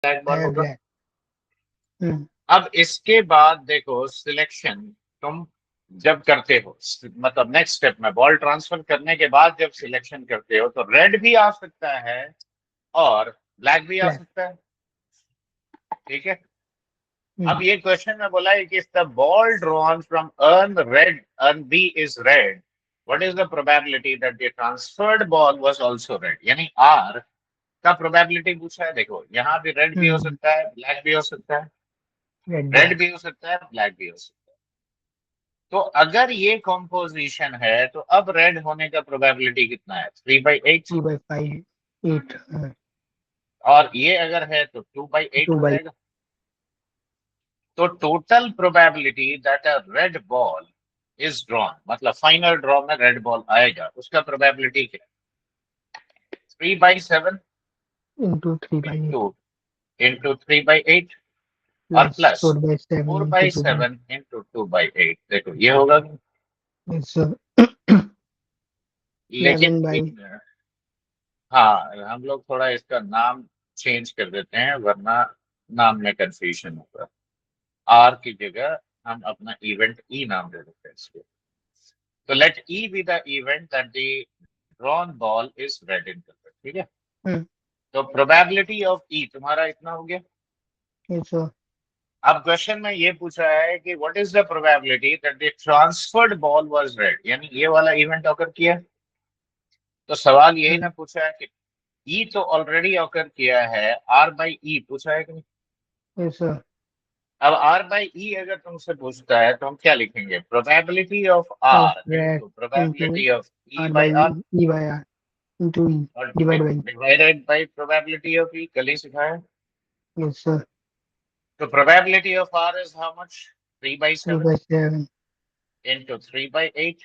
Black ball है होगा। Black. हम्म। अब इसके बाद देखो सिलेक्शन तुम जब करते हो, मतलब नेक्स्ट स्टेप में बॉल ट्रांसफर करने के बाद जब सिलेक्शन करते हो तो रेड भी आ सकता है और ब्लैक भी आ ब्लैक। सकता है। ठीक है। हम्म। अब ये क्वेश्चन में बोला है कि the ball drawn from urn B is red, what is the probability that the transferred ball was also red, यानी आर का प्रोबेबिलिटी पूछा है। देखो यहाँ भी रेड भी हो हम्म। सकता है, ब्लैक भी हो सकता है, रेड रेड ब्लैक। भी हो सकता है, ब्लैक भी हो सकता है। तो अगर ये कॉम्पोजिशन है तो अब रेड होने का प्रोबेबिलिटी कितना है, 3/8। 2/5 8। और ये अगर है तो 2/8 टू हो बाई जाएगा। तो total probability that a red ball is drawn, मतलब फाइनल ड्रॉ में रेड बॉल आएगा, उसका प्रोबेबिलिटी क्या है, 3/7 इंटू 3/8 इंटू इंटू 3/8 और plus plus 4/7 four into by 2/8। Seven into 2/8। देखो ये होगा। इट्स लेकिन 11/। हाँ, हम लोग थोड़ा इसका नाम चेंज कर देते हैं वरना नाम में कंफ्यूजन होगा। आर की जगह हम अपना इवेंट ई नाम दे देते हैं इसको। तो let E be the event that the drawn ball is red in colour. ठीक है। हम्म। तो प्रोबेबिलिटी ऑफ ई तुम्हारा इतना हो गया। इट्स अब क्वेश्चन में ये पूछा है कि what is the probability that the transferred ball was red, यानी ये वाला इवेंट ऑकर किया। तो सवाल यही ना पूछा है कि ई तो ऑलरेडी ऑकर किया है, आर बाई ई पूछा है कि नहीं। इट्स अब आर बाई ई अगर तुमसे पूछता है तो हम क्या लिखेंगे, probability of of R red into into probability of E R by by R E by R into E और divide by. Divided by probability of E, कल ही सिखाया। इट्स तो probability of R is how much, 3/7 3/7 into 3/8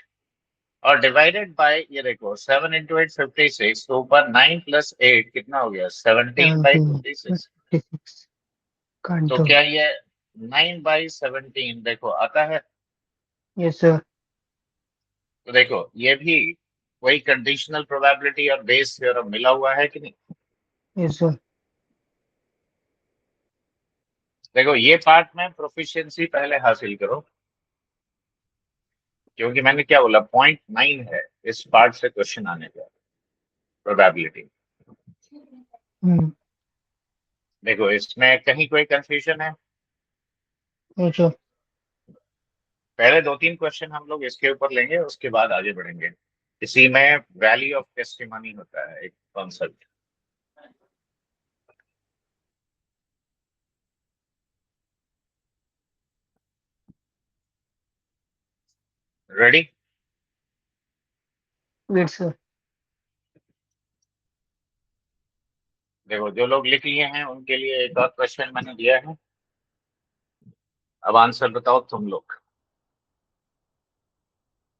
और divided bye, ये देखो 7 into 8 56, तो ऊपर 9 + 8 कितना हो गया, 17 बाई 17 फिफ्टी सिक्स 56 तो कांटो। क्या ये 9/17 देखो आता है। यस। तो देखो ये भी वही कंडीशनल प्रोबेबिलिटी और बेस थ्योरम मिला हुआ है कि नहीं। यस। देखो ये पार्ट में प्रोफिशिएंसी पहले हासिल करो, क्योंकि मैंने क्या बोला, 0.9 है इस पार्ट से क्वेश्चन आने का प्रोबेबिलिटी। हम्म। देखो इसमें कहीं कोई कंफ्यूजन है। यस। पहले 2-3 क्वेश्चन हम लोग इसके ऊपर लेंगे, उसके बाद आगे बढ़ेंगे। इसी में वैल्यू ऑफ टेस्टिमनी होता है, एक कॉन्सेप्ट। रेडी। इट्स देखो जो लोग लिख लिए हैं उनके लिए एक और क्वेश्चन मैंने दिया है। अब आंसर बताओ तुम लोग।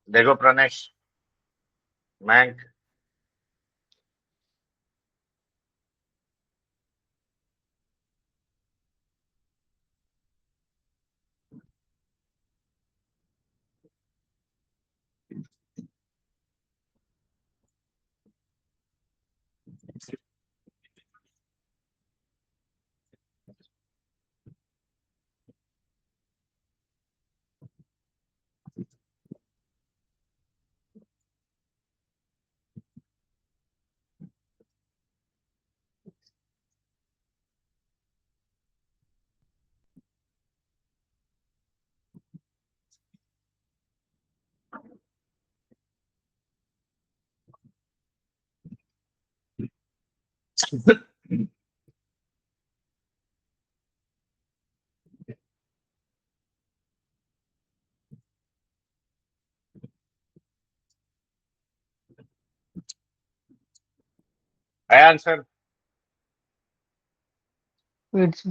देखो प्रणेश, मैं है आंसर। इट्स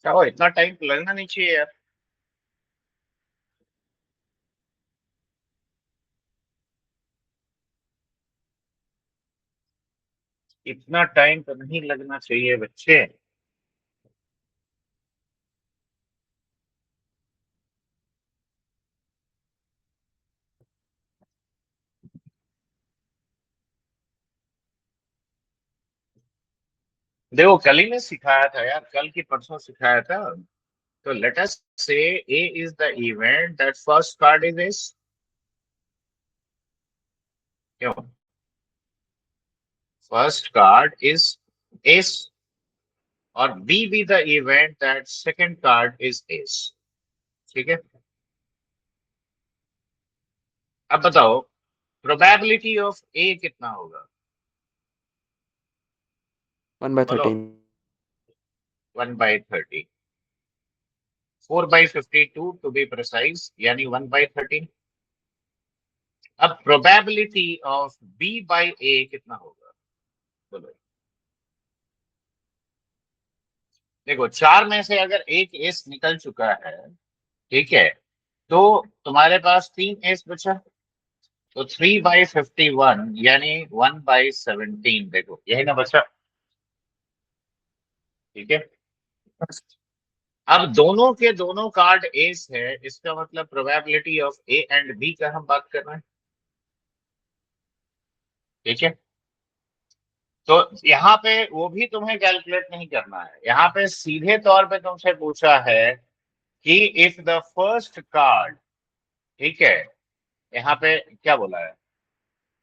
क्या हो, इतना टाइम लगना नहीं चाहिए यार। इतना टाइम तो नहीं लगना चाहिए बच्चे। देखो कल ही ने सिखाया था यार, कल की परसों सिखाया था। तो let us say A is the event that first card is ace. क्यों? फर्स्ट कार्ड इज एस, और B B the event that second card is ace. ठीक है, अब बताओ प्रोबेबिलिटी ऑफ ए कितना होगा? 1/13। बोलो। 1/30, 4/52 टू बी प्रिसाइज, यानी 1/13। अब प्रोबेबिलिटी ऑफ बी बाई ए कितना होगा? बोलो। देखो चार में से अगर एक एस निकल चुका है, ठीक है, तो तुम्हारे पास तीन एस बचा। तो 3/51 यानी 1/17, देखो यही ना बचा। ठीक है, अब दोनों के दोनों कार्ड एस है, इसका मतलब probability of A and B का हम बात कर रहे हैं। ठीक है, तो यहाँ पे वो भी तुम्हें कैलकुलेट नहीं करना है, यहाँ पे सीधे तौर पे तुमसे पूछा है कि इफ द फर्स्ट कार्ड, ठीक है, यहाँ पे क्या बोला है,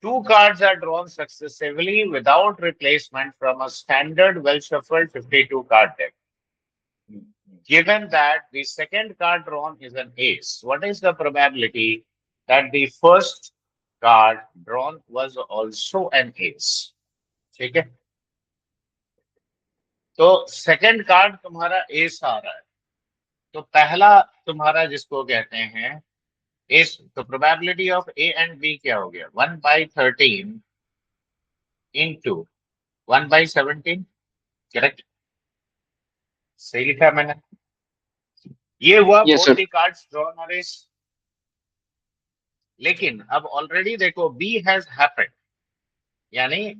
two cards are drawn successively without replacement from a standard well shuffled 52 card deck. Given that the second card drawn is an ace, what is the probability that the first card drawn was also an ace? ठीक है, तो second card तुम्हारा S आ रहा है, तो पहला तुम्हारा जिसको कहते हैं एस, तो probability of A and B क्या हो गया? 1/13 इंटू 1/17। करेक्ट, सही लिखा है मैंने। ये हुआ yes both sir. The cards drawn और एस। लेकिन अब ऑलरेडी देखो बी हैज हैपेंड, यानी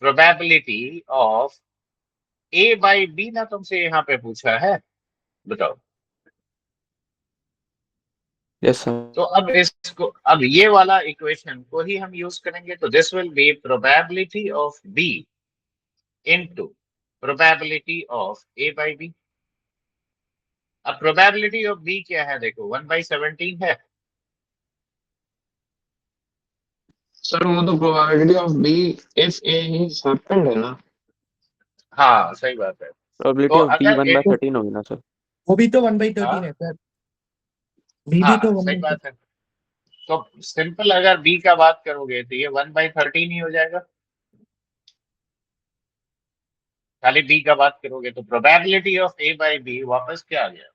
probability of A by B ना तुमसे यहाँ पे पूछा है, बताओ। Yes sir. तो अब इसको, अब ये वाला इक्वेशन को ही हम यूज करेंगे, तो this will be probability of B into probability of A by B. अब प्रोबेबिलिटी ऑफ बी क्या है? देखो 1/17 है। सर वो तो probability of B if A is happened है ना। हाँ सही बात है। तो प्रोबेबिलिटी ऑफ बी अगर वन बाय एक, थर्टीन होगी ना सर। वो भी तो 1/13 हाँ है सर। बी भी तो हाँ सही 1/13। बात है। तो सिंपल अगर बी का बात करोगे तो ये 1/13 ही हो जाएगा। खाली बी का बात करोगे तो probability of A by B वापस क्या आ गया?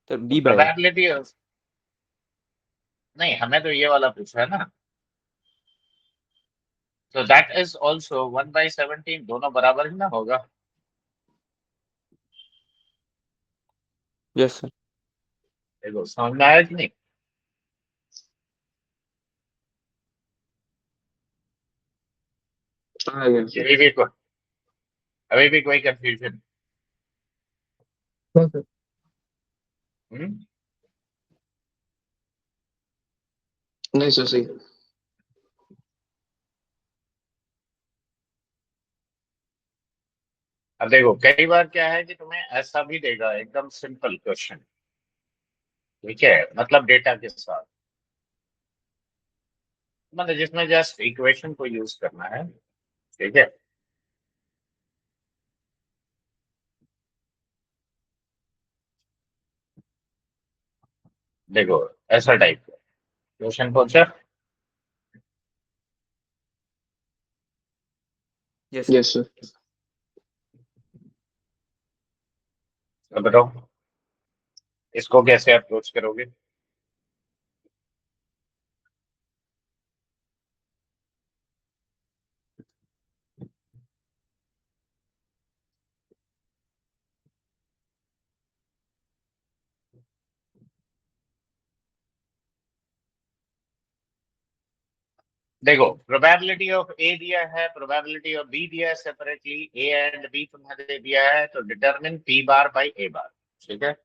सर तो बी बाय। प्रोबेबिलिटी ऑफ, नहीं हमें तो ये वाला पूछा है ना, तो दैट इज ऑल्सो 1/17, दोनों बराबर ही ना होगा। Yes sir. देखो समझ में आया कि नहीं? आ गया सर। अभी भी कोई कंफ्यूजन? हाँ सर। नहीं सर सही। अब देखो कई बार क्या है कि तुम्हें ऐसा भी देगा एकदम सिंपल क्वेश्चन, ठीक है, मतलब डेटा के साथ, मतलब जिसमें जस्ट इक्वेशन को यूज करना है। ठीक है, देखो ऐसा टाइप का क्वेश्चन पूछा। Yes yes sir. अब बताओ इसको कैसे अप्रोच करोगे? देखो प्रोबेबिलिटी ऑफ ए दिया है, प्रोबेबिलिटी ऑफ बी दिया है सेपरेटली, ए एंड बी तुम्हें दे दिया है, तो डिटरमिन पी बार बाई ए बार। ठीक है,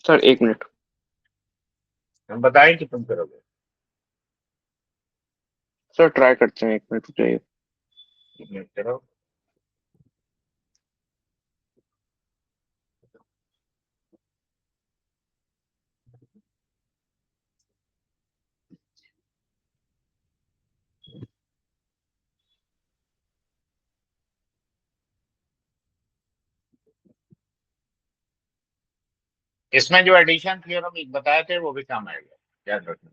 सर 1 मिनट। हम बताएं कि तुम करोगे। सर ट्राई करते हैं, 1 मिनट रुक जाइए। करो। इसमें जो एडिशन थ्योरम बताए थे वो भी काम आएगा, याद रखना।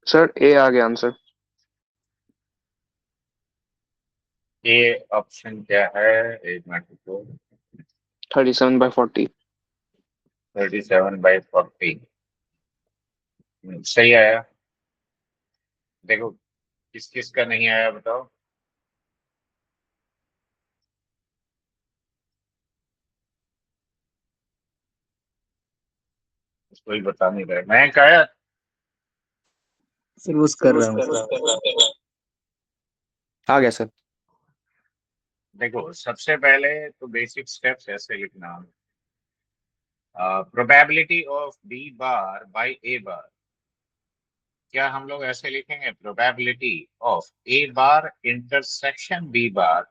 सर ए आ गया आंसर। ये ऑप्शन क्या है? एक मिनट रुको। 37/40। 37/40 सही आया। देखो किस किस का नहीं आया बताओ। कोई बता नहीं रहा है। मैं कहा सर वो कर रहा हूँ। आ गया सर। देखो सबसे पहले तो बेसिक स्टेप्स ऐसे लिखना। Probability of B bar by A bar, क्या हम लोग ऐसे लिखेंगे? Probability of A bar intersection B bar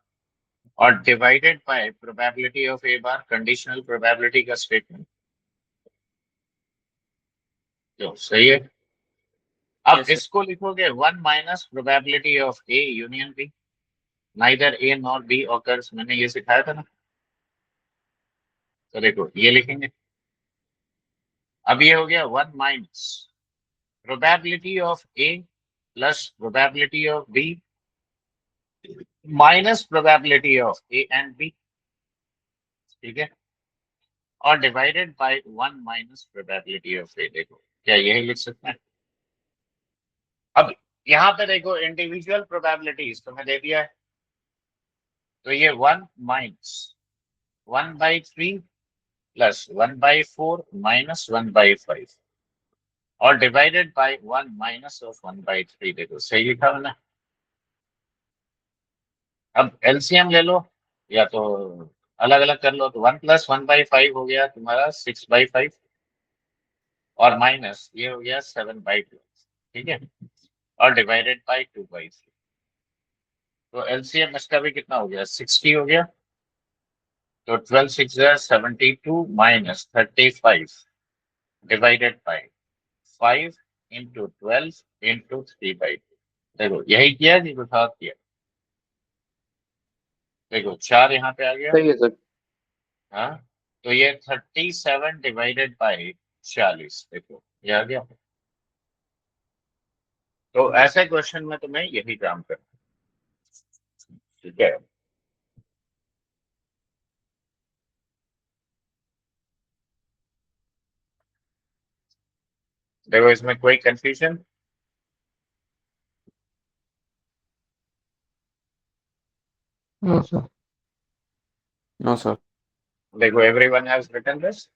और divided by probability of A bar, conditional probability का स्टेटमेंट। जो सही है। अब यस सर। इसको लिखोगे 1 minus probability of A union B, neither A nor B occurs, मैंने ये सिखाया था ना। तो देखो ये लिखेंगे। अब ये हो गया 1 minus probability of A plus probability of B minus probability of A and B. ठीक है, और divided by 1 minus probability of A. देखो क्या यही लिख सकते हैं? अब यहाँ पे देखो इंडिविजुअल प्रोबेबिलिटीज तुम्हें दे दिया है, तो ये 1 माइनस 1/3 प्लस 1/4 माइनस 1/5 और डिवाइडेड बाय 1 माइनस ऑफ 1/3। देखो सही लिखा मैंने। अब एलसीएम ले लो या तो अलग अलग कर लो, तो 1 प्लस 1/5 हो गया तुम्हारा 6/5 और माइनस ये हो गया 7/2। ठीक है, और डिवाइडेड बाय 2/3। तो एलसीएम इसका भी कितना हो गया? 60 हो गया। तो 12 6 72 minus 35 divided by 5 into 12 into 3/2। देखो यही किया कि कुछ और किया? देखो 4 यहाँ पे आ गया। सही है सर। हाँ, तो ये 37 डिवाइडेड बाई 46। देखो ये आ गया। तो ऐसे क्वेश्चन में तुम्हें यही काम करना है। ठीक है, देखो इसमें कोई confusion? No sir. No sir. देखो एवरीवन हैज रिटन दिस।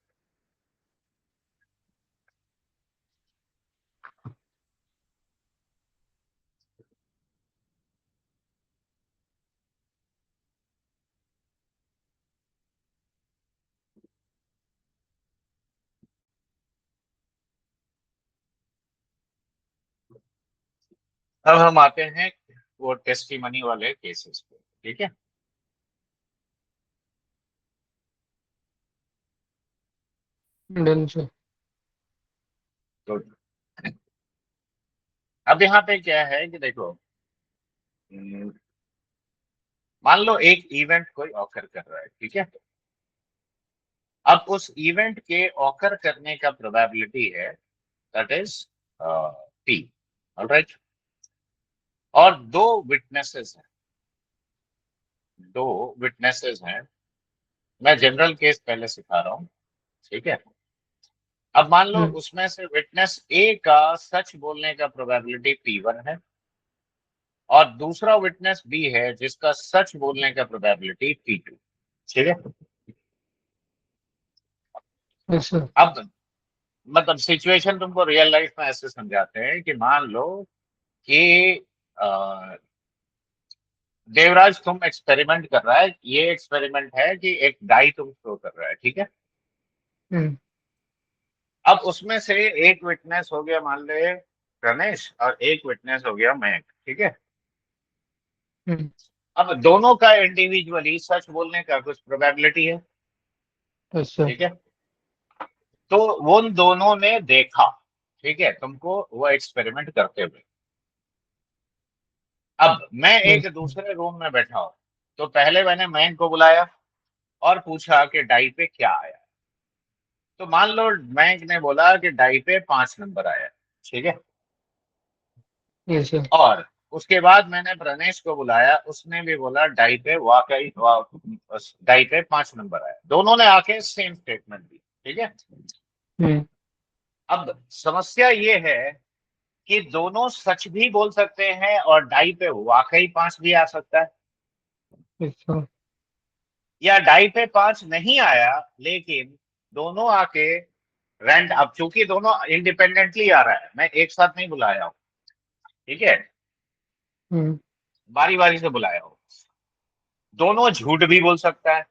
अब हम आते हैं वो टेस्टिमनी वाले केसेस पे। ठीक है, डन सर। तो अब यहाँ पे क्या है कि देखो मान लो एक इवेंट कोई ऑकर कर रहा है, ठीक है। अब उस इवेंट के ऑकर करने का प्रोबेबिलिटी है दैट इज पी, ऑलराइट। और दो विटनेसेस हैं। मैं जनरल केस पहले सिखा रहा हूँ, ठीक है। अब मान लो उसमें से विटनेस ए का सच बोलने का प्रोबेबिलिटी P1 है और दूसरा विटनेस बी है जिसका सच बोलने का प्रोबेबिलिटी P2, ठीक है। Yes sir. अब मतलब सिचुएशन तुमको रियल लाइफ में ऐसे समझाते हैं कि मान लो कि अ, देवराज तुम एक्सपेरिमेंट कर रहा है। ये एक्सपेरिमेंट है कि एक डाई तुम थ्रो कर रहा है, ठीक है। हम्म, अब उसमें से एक विटनेस हो गया मान ले गणेश और एक विटनेस हो गया मयंक, ठीक है। हम्म, अब दोनों का इंडिविजुअली सच बोलने का कुछ प्रोबेबिलिटी है, यस सर। ठीक है। तो उन दोनों ने देखा, ठीक है, तुमको वो एक्सपेरिमेंट करते हुए। अब मैं एक दूसरे रूम में बैठा हूं, तो पहले मैंने मयंक को बुलाया और पूछा कि डाई पे क्या आया। तो मान लो मयंक ने बोला कि डाई पे 5 नंबर आया, ठीक है। Yes sir. और उसके बाद मैंने प्रणेश को बुलाया, उसने भी बोला डाई पे डाई पे 5 नंबर आया। दोनों ने आके सेम स्टेटमेंट दी, ठीक है। हम्म, अब समस्या ये है कि दोनों सच भी बोल सकते हैं और डाई पे वाकई 5 भी आ सकता है, यस सर। या डाई पे 5 नहीं आया लेकिन दोनों आके अब चूंकि दोनों इंडिपेंडेंटली आ रहा है, मैं एक साथ नहीं बुलाया हूं, ठीक है, हम्म, बारी बारी से बुलाया हूं। दोनों झूठ भी बोल सकता है,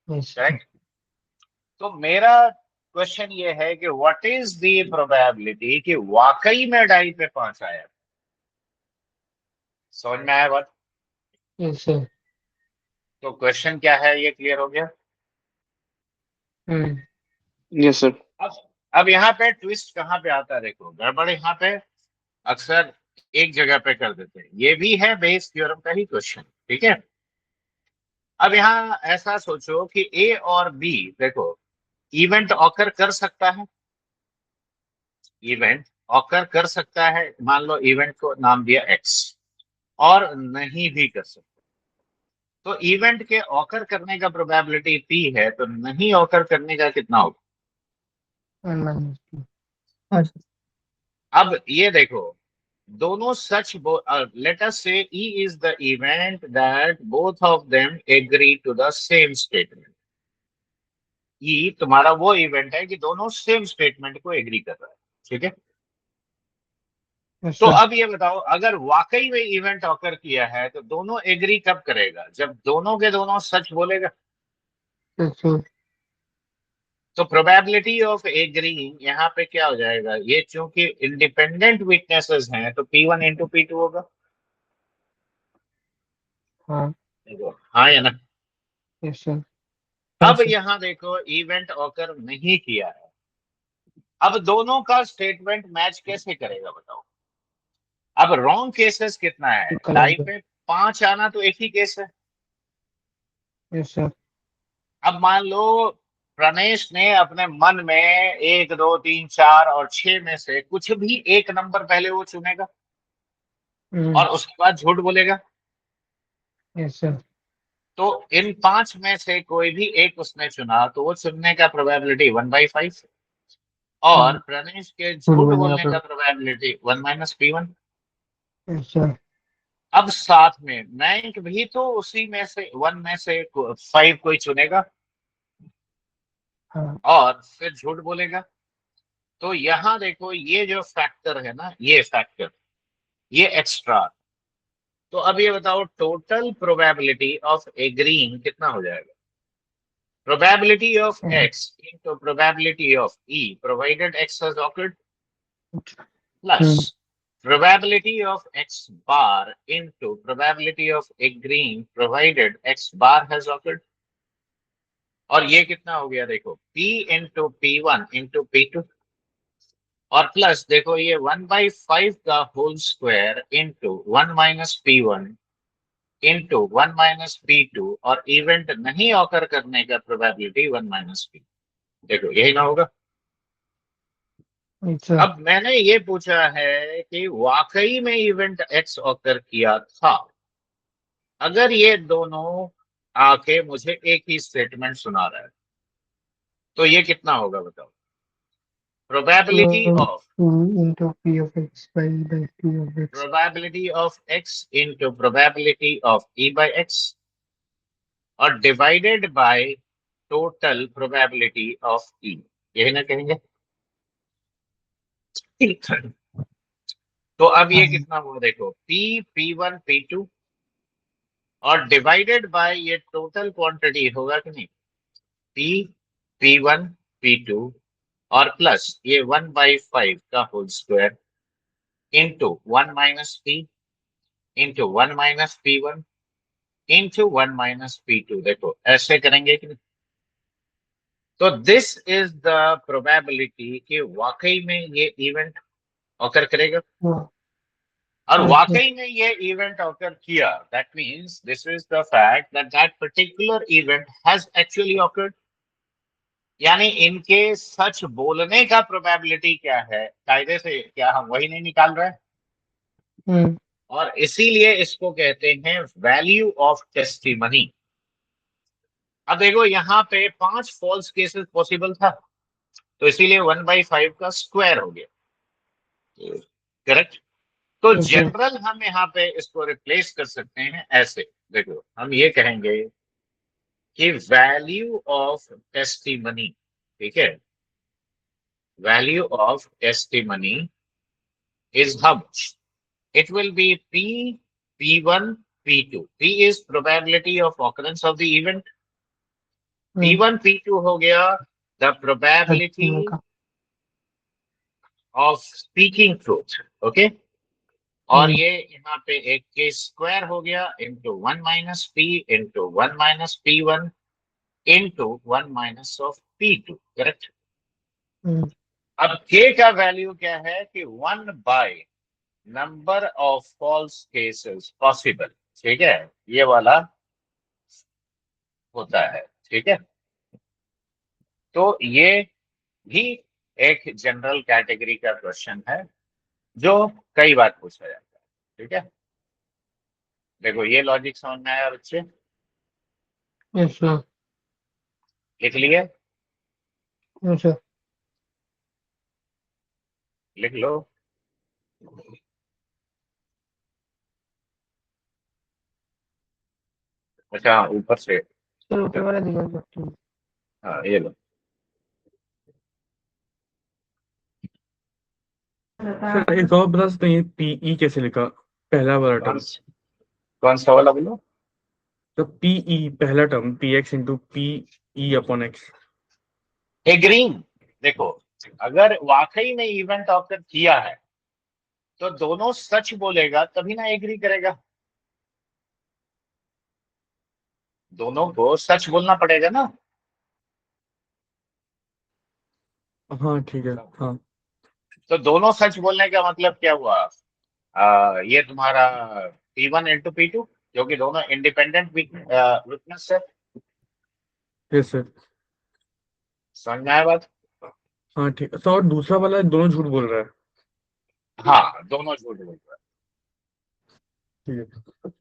यस सर। करेक्ट। तो मेरा क्वेश्चन ये है कि व्हाट इज द प्रोबेबिलिटी कि वाकई में डाई पे 5 आया। समझ में आया बात? Yes sir. तो क्वेश्चन क्या है, ये क्लियर हो गया। हम्म, यस सर। अब अब यहाँ पे ट्विस्ट कहाँ पे आता है, देखो गड़बड़ यहाँ पे अक्सर एक जगह पे कर देते हैं। ये भी है बेस थ्योरम का ही क्वेश्चन, ठीक है। अब यहाँ ऐसा सोचो कि ए और बी, देखो इवेंट ऑकर कर सकता है, इवेंट ऑकर कर सकता है। मान लो इवेंट को नाम दिया एक्स, और नहीं भी कर सकता। तो इवेंट के ऑकर करने का प्रोबेबिलिटी पी है, तो नहीं ऑकर करने का कितना होगा। -2। हाँ सर। अब ये देखो दोनों सच, let us say E is the event that both of them agree to the same statement. E तुम्हारा वो इवेंट है कि दोनों सेम स्टेटमेंट को एग्री कर रहा है, ठीक है। यस तो सर। अब ये बताओ अगर वाकई में इवेंट ऑकर किया है तो दोनों एग्री कब करेगा, जब दोनों के दोनों सच बोलेगा। Yes sir. तो प्रोबेबिलिटी ऑफ एग्रीइंग यहाँ पे क्या हो जाएगा, ये चूंकि इंडिपेंडेंट विटनेसेस हैं तो P1 इंटू P2 होगा। हाँ। देखो हाँ या ना। Yes sir. हाँ अब सर। यहाँ देखो इवेंट ऑकर नहीं किया है, अब दोनों का स्टेटमेंट मैच कैसे करेगा बताओ। अब रॉन्ग केसेस कितना है, डाई पे 5 आना तो एक ही केस है। Yes sir. अब मान लो प्रणेश ने अपने मन में 1 2 3 4 और 6 में से कुछ भी एक नंबर पहले वो चुनेगा और उसके बाद झूठ बोलेगा। Yes sir. तो इन 5 में से कोई भी एक उसने चुना तो वो चुनने का प्रोबेबिलिटी 1/5 और प्रणेश के झूठ झूठ बोलने बोलने का। का प्रोबेबिलिटी 1 - P1। Yes sir. अब साथ में मयंक भी तो उसी में से 1 में से 5 कोई चुनेगा हाँ। और फिर झूठ बोलेगा। तो यहाँ देखो ये जो फैक्टर है ना, ये फैक्टर, ये एक्स्ट्रा। तो अब ये बताओ टोटल प्रोबेबिलिटी ऑफ एग्रीइंग कितना हो जाएगा। Probability of x into probability of E provided x has occurred plus probability of x bar into probability of agreeing provided x bar has occurred। और ये कितना हो गया देखो P into P1 into P2 और प्लस देखो ये 1/5 का whole square into 1 - P1 into 1 - P2 और इवेंट नहीं ऑकर करने का प्रोबेबिलिटी 1 - P। देखो यही ना होगा। Yes, sir. अब मैंने ये पूछा है कि वाकई में इवेंट एक्स ऑकर किया था। अगर ये दोनों आके मुझे एक ही स्टेटमेंट सुना रहा है तो ये कितना होगा बताओ? Probability So, of 2 into P of X by P of X. probability of x into probability of e by x और divided by total probability of e, यही ना कहेंगे? तो अब ये कितना हुआ देखो, p p1 p2 और डिवाइडेड बाय ये टोटल क्वांटिटी होगा कि नहीं, p p1 p2 और प्लस ये 1/5 का whole square into 1 - p into 1 - p1 into 1 - p2। देखो ऐसे करेंगे कि नहीं? तो दिस इज द प्रोबेबिलिटी कि वाकई में ये इवेंट ऑकर करेगा Wow. और Yes, sir. वाकई में ये इवेंट ऑकर किया। That means this is the fact that that particular event has actually awkward. यानी इनके सच बोलने का प्रोबेबिलिटी क्या है, कायदे से क्या हम वही नहीं निकाल रहे हैं? Hmm. और इसीलिए इसको कहते हैं वैल्यू ऑफ टेस्टिमनी। अब देखो यहाँ पे 5 फॉल्स केसेस पॉसिबल था तो इसीलिए 1/5 का स्क्वायर हो गया, करेक्ट। तो Yes, sir. जनरल हम यहाँ पे इसको रिप्लेस कर सकते हैं ऐसे। देखो हम ये कहेंगे कि वैल्यू ऑफ टेस्टिमनी, ठीक है, value of testimony is how much? It will be p p1 p2। p is probability of occurrence of the event, Hmm. p1 p2 हो गया the probability Testimony. of speaking truth, okay. और Hmm. ये यहाँ पे एक के square हो गया into 1 - p into 1 - p1 into 1 - P two, correct. Hmm. अब के का वैल्यू क्या है कि 1 by number of false cases possible, ठीक है, ये वाला होता है, ठीक है। तो ये भी एक जनरल कैटेगरी का क्वेश्चन है जो कई बार पूछा जाता है, ठीक है। देखो ये लॉजिक समझ में आया बच्चे? Yes, sir. लिख लिए? Yes, sir. लिख लो। अच्छा हाँ, ऊपर से। Sir, ऊपर वाला दिखा सकते हैं. हाँ ये लो। सर एक और बता सकते हैं पीई कैसे लिखा पहला वाला कौन टर्म? कौन सा वाला बोलो? तो पीई पहला term P X into PE upon X. Agreeing. देखो अगर वाकई में इवेंट ऑकर किया है तो दोनों सच बोलेगा तभी ना एग्री करेगा, दोनों को सच बोलना पड़ेगा ना। हाँ ठीक है हाँ। तो दोनों सच बोलने का मतलब क्या हुआ? ये तुम्हारा P1 इंटू P2 जो कि दोनों इंडिपेंडेंट विटनेस है। Yes sir. समझ में आया बात? हाँ ठीक है। तो और दूसरा वाला दोनों झूठ बोल रहा है। हाँ दोनों झूठ बोल रहे ठीक है।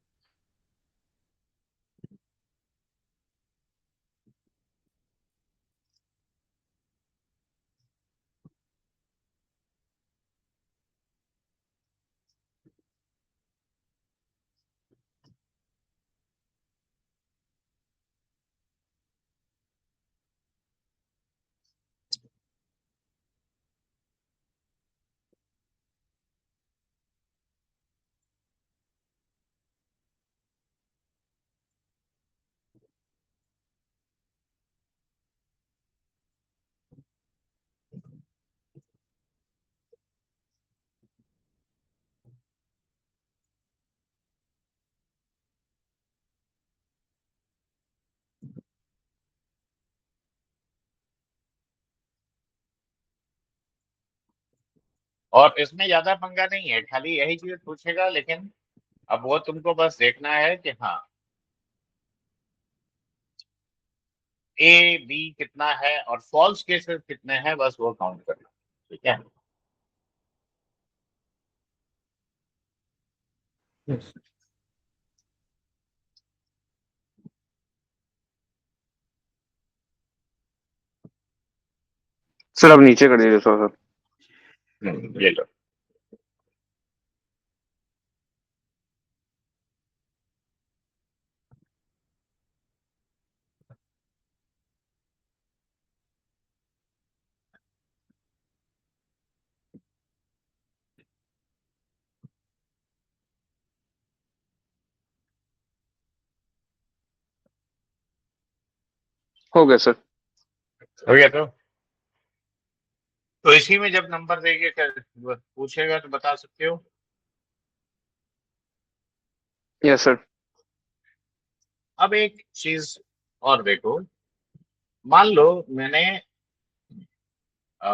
और इसमें ज्यादा पंगा नहीं है, खाली यही चीज पूछेगा लेकिन अब वो तुमको बस देखना है कि हाँ ए बी कितना है और फॉल्स केसेस कितने हैं, बस वो काउंट करना। ठीक है। यस सर अब नीचे कर दीजिए थोड़ा सा। ये लो। हो गया सर। हो गया। तो इसी में जब नंबर देके पूछेगा तो बता सकते हो। Yes sir. अब एक चीज और देखो, मान लो मैंने अ,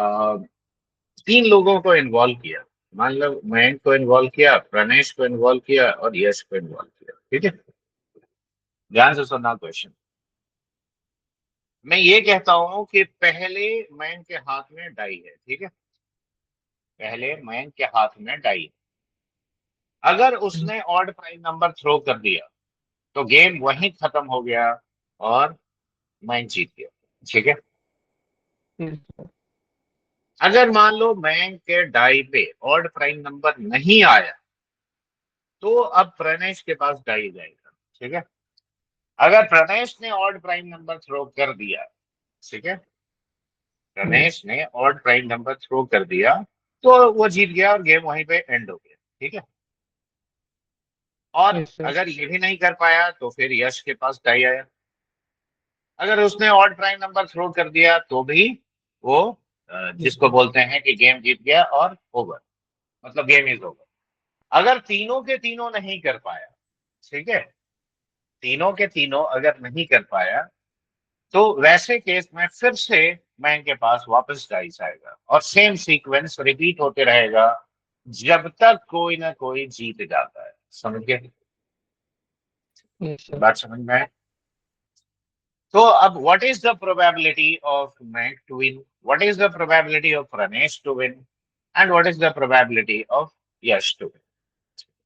3 लोगों को इन्वॉल्व किया। मान लो मयंक को इन्वॉल्व किया, प्रणेश को इन्वॉल्व किया और यश को इन्वॉल्व किया। ठीक है, ध्यान से सुनना क्वेश्चन। मैं ये कहता हूं कि पहले मयंक के हाथ में डाई है। ठीक है, पहले मयंक के हाथ में डाई है। अगर उसने ऑड प्राइम नंबर थ्रो कर दिया तो गेम वहीं खत्म हो गया और मयंक जीत गया। ठीक है। yes, sir. अगर मान लो मयंक के डाई पे ऑड प्राइम नंबर नहीं आया तो अब प्रणेश के पास डाई जाएगा। ठीक है। अगर प्रणेश ने ऑड प्राइम नंबर थ्रो कर दिया, ठीक है, प्रणेश ने ऑड प्राइम नंबर थ्रो कर दिया तो वो जीत गया और गेम वहीं पे एंड हो गया। ठीक है। और Yes, sir. अगर ये भी नहीं कर पाया तो फिर यश के पास डाई आया। अगर उसने ऑड प्राइम नंबर थ्रो कर दिया तो भी वो जिसको बोलते हैं कि गेम जीत गया और ओवर, मतलब गेम इज ओवर। अगर तीनों के तीनों नहीं कर पाया, ठीक है, तीनों के तीनों अगर नहीं कर पाया तो वैसे केस में फिर से मैं इनके पास वापस डाइस आएगा और सेम सीक्वेंस रिपीट होते रहेगा जब तक कोई ना कोई जीत जाता है। समझ गए? Yes, sir. बात समझ में आए? तो अब what is the probability of Mac to win, what is the probability of Ramesh to win and what is the probability of Yash to win?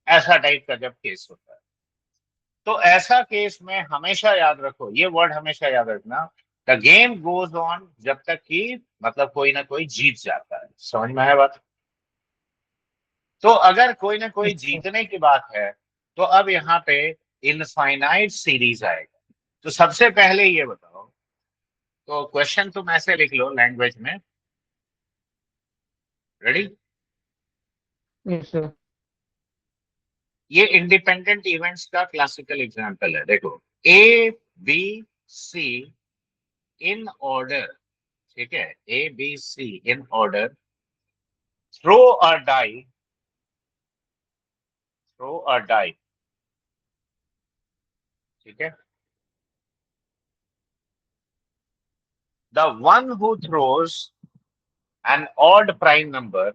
ऐसा टाइप का जब केस होता है तो ऐसा केस में हमेशा याद रखो, ये वर्ड हमेशा याद रखना, द गेम गोज ऑन जब तक कि मतलब कोई ना कोई जीत जाता है। समझ में आया बात? तो अगर कोई ना कोई Yes, sir. जीतने की बात है तो अब यहाँ पे इनफाइनाइट सीरीज आएगा। तो सबसे पहले ये बताओ, तो क्वेश्चन तुम ऐसे लिख लो लैंग्वेज में। रेडी? Yes, sir. ये इंडिपेंडेंट इवेंट्स का क्लासिकल एग्जांपल है। देखो, A B C in order, ठीक है, A B C in order, throw a die, throw a die, ठीक है। The one who throws an odd prime number,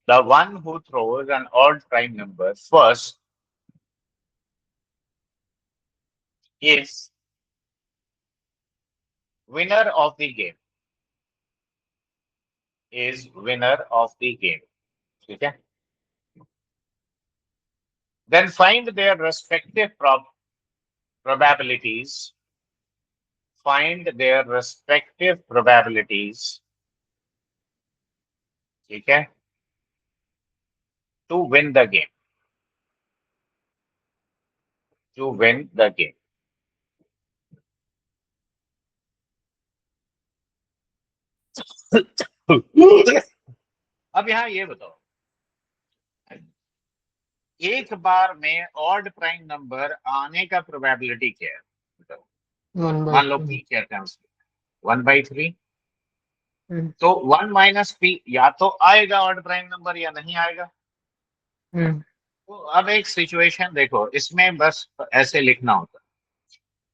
the one who throws an odd prime number first is winner of the game, is winner of the game. ठीक है? Then find their respective probabilities. Find their respective probabilities. ठीक है? To win the game. To win the game. अब यहाँ ये बताओ, एक बार में ऑड प्राइम नंबर आने का प्रोबेबिलिटी क्या है? बताओ। 1 by मान लो 3. पी कहते हैं उसको 1/3। Hmm. तो 1 माइनस पी या तो आएगा ऑड प्राइम नंबर या नहीं आएगा। Hmm. तो अब एक सिचुएशन देखो, इसमें बस ऐसे लिखना होता है।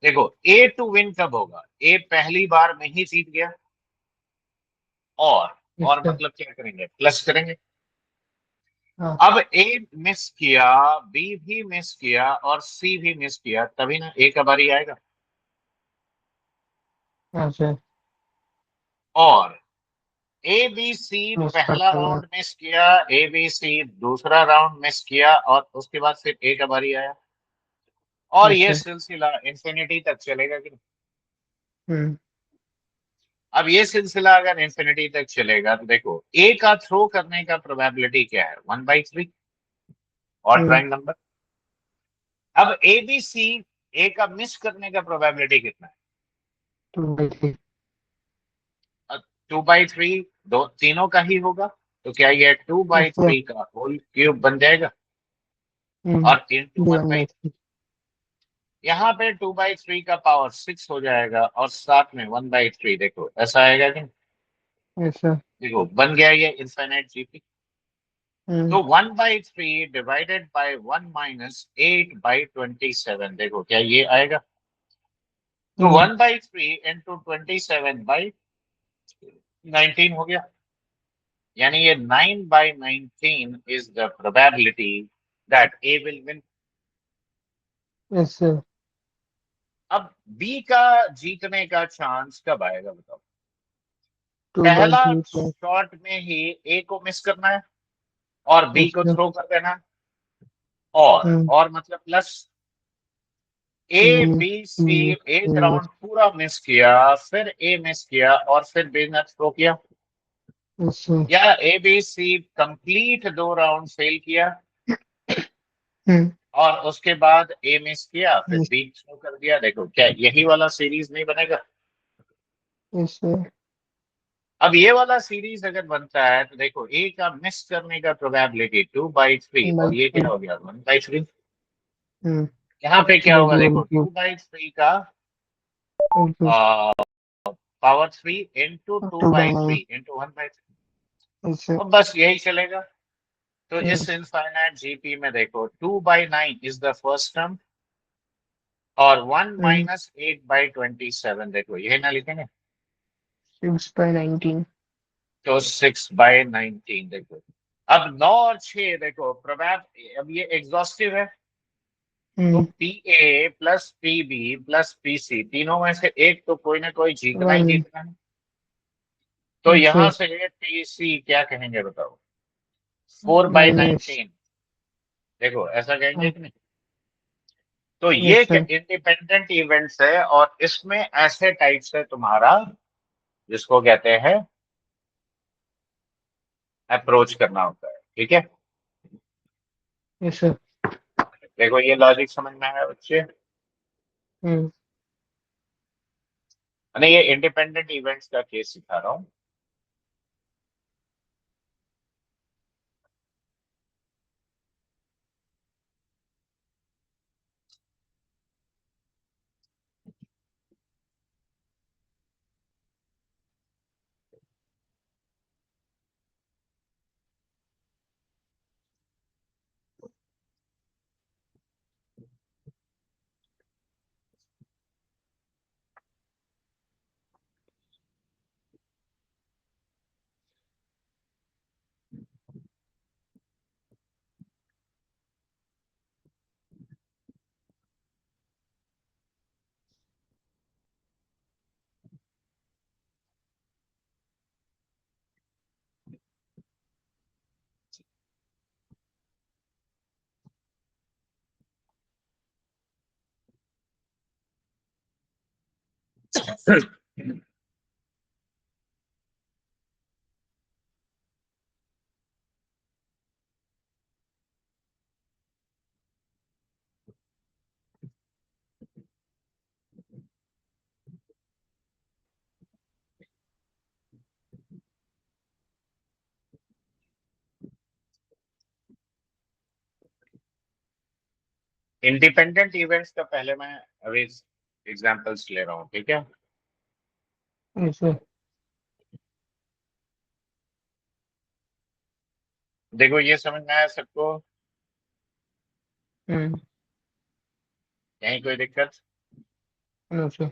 देखो, ए टू विन कब होगा? ए पहली बार में ही जीत गया। Yes, और sir. मतलब क्या करेंगे? प्लस करेंगे। हाँ अब ए मिस किया, बी भी मिस किया और सी भी मिस किया, तभी ना ए का बारी आएगा। हाँ सर। और ए बी सी मिस पहला करता गया। राउंड मिस किया, ए बी सी दूसरा राउंड मिस किया, और उसके बाद फिर ए का बारी आया। और यस ये सर। सिलसिला इंफिनिटी तक चलेगा कि नहीं? हम्म अब ये सिलसिला अगर इंफिनिटी तक चलेगा तो देखो ए का थ्रो करने का प्रोबेबिलिटी क्या है, 1/3 और हम्म प्राइम नंबर। अब ए बी सी ए का मिस करने का प्रोबेबिलिटी कितना है? 2/3। 2/3, दो तीनों का ही होगा। तो क्या ये two yes by sir. Three का होल क्यूब बन जाएगा और इंटू वन बाई, 1/3। यहाँ पे 2/3 का पावर 6 हो जाएगा और साथ में 1/3, देखो ऐसा आएगा कि नहीं? Yes sir. देखो बन गया ये इनफाइनाइट जीपी। हम्म तो 1/3 डिवाइडेड बाय 1 - 8/27, देखो क्या ये आएगा? तो हम्म 1/3 इंटू 27/19 हो गया, यानी ये 9/19 is the probability that A will win. Yes sir. अब बी का जीतने का चांस कब आएगा बताओ? टू बाई पहला थ्री प्लस। शॉट में ही ए को मिस करना है और बी यस को सर। थ्रो कर देना है। हम्म और मतलब प्लस ए हम्म बी सी, एक हम्म, राउंड पूरा मिस किया, फिर ए मिस किया और फिर बी ने थ्रो किया, यस सर। या ए बी सी कंप्लीट दो राउंड फेल किया हम्म और उसके बाद ए मिस किया फिर यस बी थ्रो कर दिया। देखो क्या यही वाला सीरीज नहीं बनेगा? Yes sir. अब ये वाला सीरीज अगर बनता है तो देखो ए का मिस करने का प्रोबेबिलिटी 2/3 बाई और ये क्या थ्री। हो गया 1/3। हम्म यहाँ पे क्या होगा बाई वन देखो क्यूब। 2/3 का okay. Power 3 into two two by by nine. Three into 1/3। Yes sir. और बस यही चलेगा। तो हम्म इस इनफाइनाइट जीपी में देखो 2/9 इज द फर्स्ट टर्म और 1 हम्म - 8/27, देखो यही ना लिखेंगे। 6/19। तो 6/19 देखो। अब 9 और 6 देखो प्रोबेब, अब ये एग्जॉस्टिव है। तो hmm P A plus P B plus P C तीनों में से एक तो कोई ना कोई जीतना ही वन। जीतना है। तो यस यहां सर। से पी सी क्या कहेंगे बताओ? 4/19, देखो ऐसा कहेंगे कि नहीं? तो ये यस सर। इंडिपेंडेंट इवेंट्स है और इसमें ऐसे टाइप्स है तुम्हारा, जिसको कहते हैं अप्रोच करना होता है, ठीक है? Yes sir. देखो ये लॉजिक समझ में आया बच्चे? हम्म मैंने ये इंडिपेंडेंट इवेंट्स का केस सिखा रहा हूँ। इंडिपेंडेंट इवेंट्स का पहले मैं अभी एग्जांपल्स ले रहा हूँ, ठीक है? Yes sir. देखो ये समझ में आया सबको? हम्म कहीं कोई दिक्कत? No sir.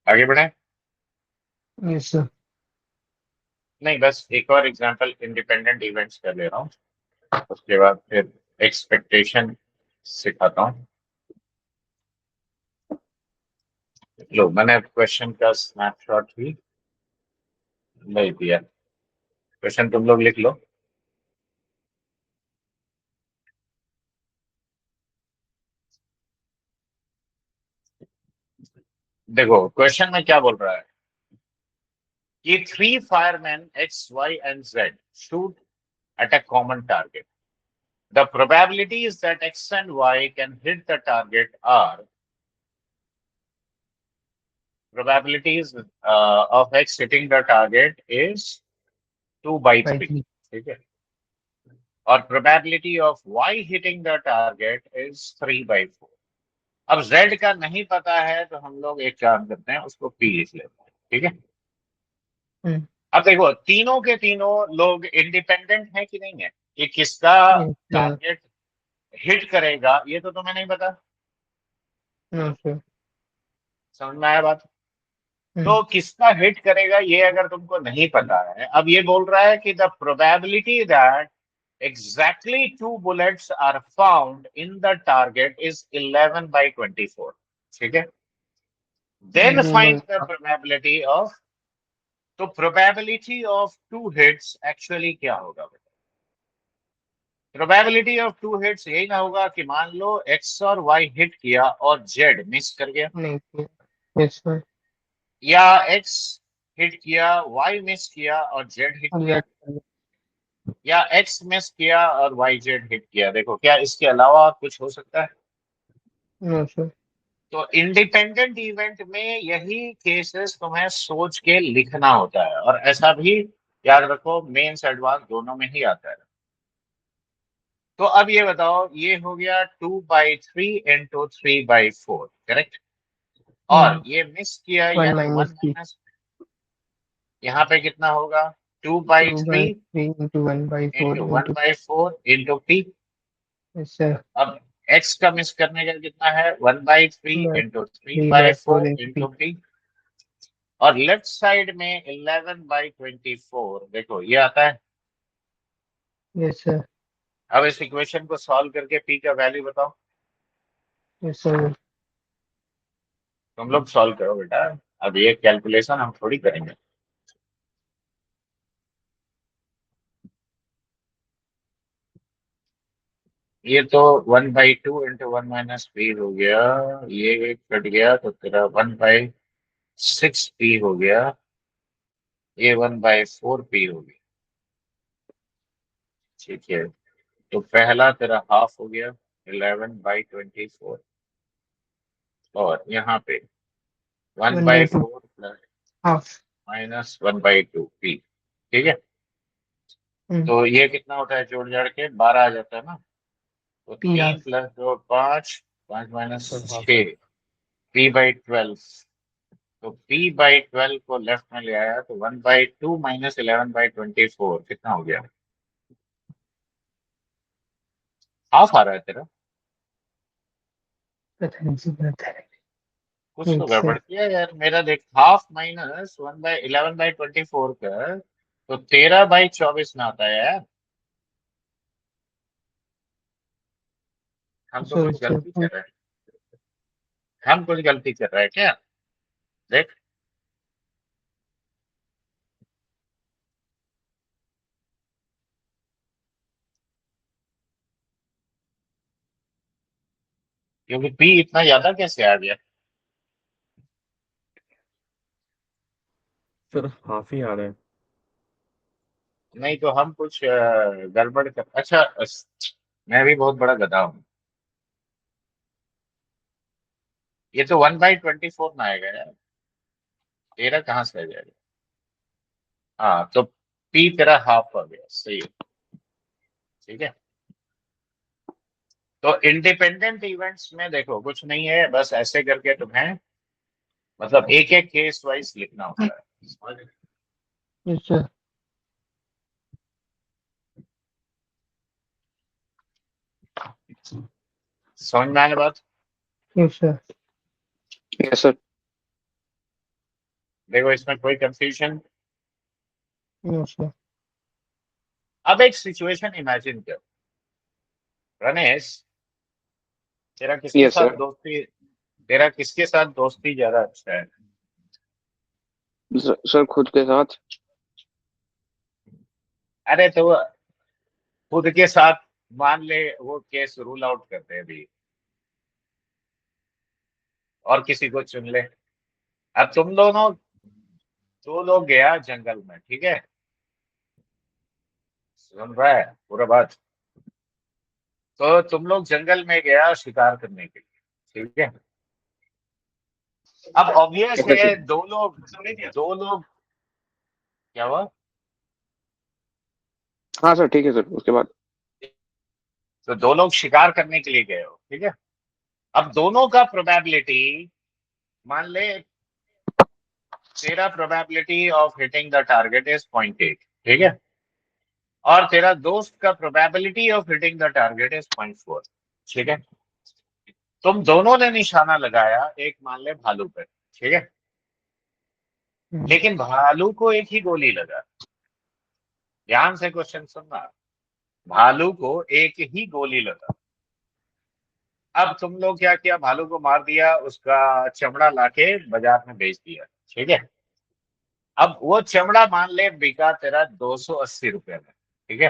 आगे बढ़े? Yes, sir. नहीं, बस एक और एग्जांपल इंडिपेंडेंट इवेंट्स कर ले रहा हूँ, उसके बाद फिर एक्सपेक्टेशन सिखाता हूँ। लो, मैंने क्वेश्चन का स्नैपशॉट ही ले दिया। क्वेश्चन तुम लोग लिख लो। देखो क्वेश्चन में क्या बोल रहा है कि 3 firemen X, Y and Z shoot at a common target. The probabilities that X and Y can hit the target are probabilities of X hitting the target is 2 by By 3. three. ठीक है, और probability of Y hitting the target is 3 by 4. अब Z का नहीं पता है तो हम लोग एक काम करते हैं, उसको P लिख लेते हैं। ठीक है, हम्म, अब देखो तीनों के तीनों लोग इंडिपेंडेंट है कि नहीं है, कि किसका Yes, sir. टारगेट हिट करेगा ये तो तुम्हें नहीं पता। No, sir. समझ में आया बात? हम्म, तो किसका हिट करेगा ये अगर तुमको नहीं पता है, अब ये बोल रहा है कि the probability that exactly 2 bullets are found in the target is 11 by 24. ठीक है, then दो find bar the probability of, तो probability of 2 hits एक्चुअली क्या होगा? प्रोबेबिलिटी ऑफ 2 हिट्स यही ना होगा कि मान लो एक्स और वाई हिट किया और जेड मिस कर गया, नहीं किया। Yes, sir. या एक्स हिट किया, वाई मिस किया और जेड हिट और किया, that- या एक्स मिस किया और वाई जेड हिट किया। देखो क्या इसके अलावा कुछ हो सकता है? No, sir. तो इंडिपेंडेंट इवेंट में यही केसेस तुम्हें सोच के लिखना होता है, और ऐसा भी याद रखो मेंस एडवांस दोनों में ही आता है। तो अब ये बताओ, ये हो गया 2/3 इंटू 3/4, करेक्ट? और ये मिस किया 1 यानी वन minus 3. माइनस, यहाँ पे कितना होगा? 2/3 2 by 3 into 1 by 4 into one into. By four into P. Yes, sir. अब एक्स का मिस करने का कितना है? 1/3 By into three 3 by by 4 four into into P. P. और लेफ्ट साइड में 11/24, देखो ये आता है। Yes, sir. अब इस इक्वेशन को सॉल्व करके पी का वैल्यू बताओ। Yes, sir. तुम लोग सॉल्व करो बेटा, अब ये कैलकुलेशन हम थोड़ी करेंगे। ये तो 1/2 इंटू 1 माइनस पी हो गया, ये कट गया तो तेरा 1/6 पी हो गया, ये 1/4 पी हो गया। ठीक है, तो पहला तेरा हाफ हो गया 11/24, और यहाँ पे 1 by 2. 1/4 plus Half. Minus 1/2 P. ठीक है, हम्म, तो ये कितना होता है? जोड़ जाड़ के 12 आ जाता है ना, तो P 3 half. Plus 2 5, 5 minus sir half 6, p/12। तो p/12 को लेफ्ट में ले आया तो 1/2 माइनस 11/24 कितना हो गया? हाफ आ रहा है तेरा। पता नहीं जी, पता है। कुछ तो Yes, गड़बड़ sir. किया यार, मेरा देख हाफ माइनस 1/11/24 का तो 13/24 में आता है यार। हम तो Sorry, कुछ sir. गलती कर रहे हैं, हम कुछ गलती कर रहे हैं क्या? देख, क्योंकि पी इतना ज्यादा कैसे आ गया? सर हाफ ही आ रहा है। नहीं तो हम कुछ गड़बड़ कर, अच्छा मैं भी बहुत बड़ा गधा हूँ। ये तो 1/24 में आएगा यार, 13 कहाँ से आ जाएगा? हाँ, तो पी तेरा हाफ आ गया, सही है। ठीक है, तो इंडिपेंडेंट इवेंट्स में देखो कुछ नहीं है, बस ऐसे करके तुम्हें मतलब एक एक केस वाइज लिखना होता है। समझ गए? Yes, sir. समझ में आया बात? Yes, sir. Yes sir. देखो इसमें कोई कंफ्यूजन। No sir. अब एक सिचुएशन इमेजिन करो, रमेश, तेरा किसके यस साथ सर। दोस्ती तेरा किसके साथ दोस्ती ज्यादा अच्छा है? सर खुद के साथ। अरे तो खुद के साथ, मान ले वो केस रूल आउट करते हैं अभी, और किसी को चुन ले। अब तुम दोनों, दो लोग गया जंगल में, ठीक है, सुन रहा है पूरा बात? तो तुम लोग जंगल में गया शिकार करने के लिए, ठीक है। अब ऑब्वियस ओके है सर। दो लोग क्या हुआ? हाँ सर ठीक है सर, उसके बाद। तो दो लोग शिकार करने के लिए गए हो, ठीक है। अब दोनों का प्रोबेबिलिटी, मान ले तेरा probability of hitting the target is 0.8, ठीक है, और तेरा दोस्त का probability of hitting the target is 0.4, ठीक है। तुम दोनों ने निशाना लगाया एक, मान ले भालू पे, ठीक है, लेकिन भालू को एक ही गोली लगा। ध्यान से क्वेश्चन सुनना, भालू को एक ही गोली लगा। अब तुम लोग क्या किया, भालू को मार दिया, उसका चमड़ा लाके बाजार में बेच दिया, ठीक है। अब वो चमड़ा मान ले बिका तेरा 280 रुपए में, ठीक है।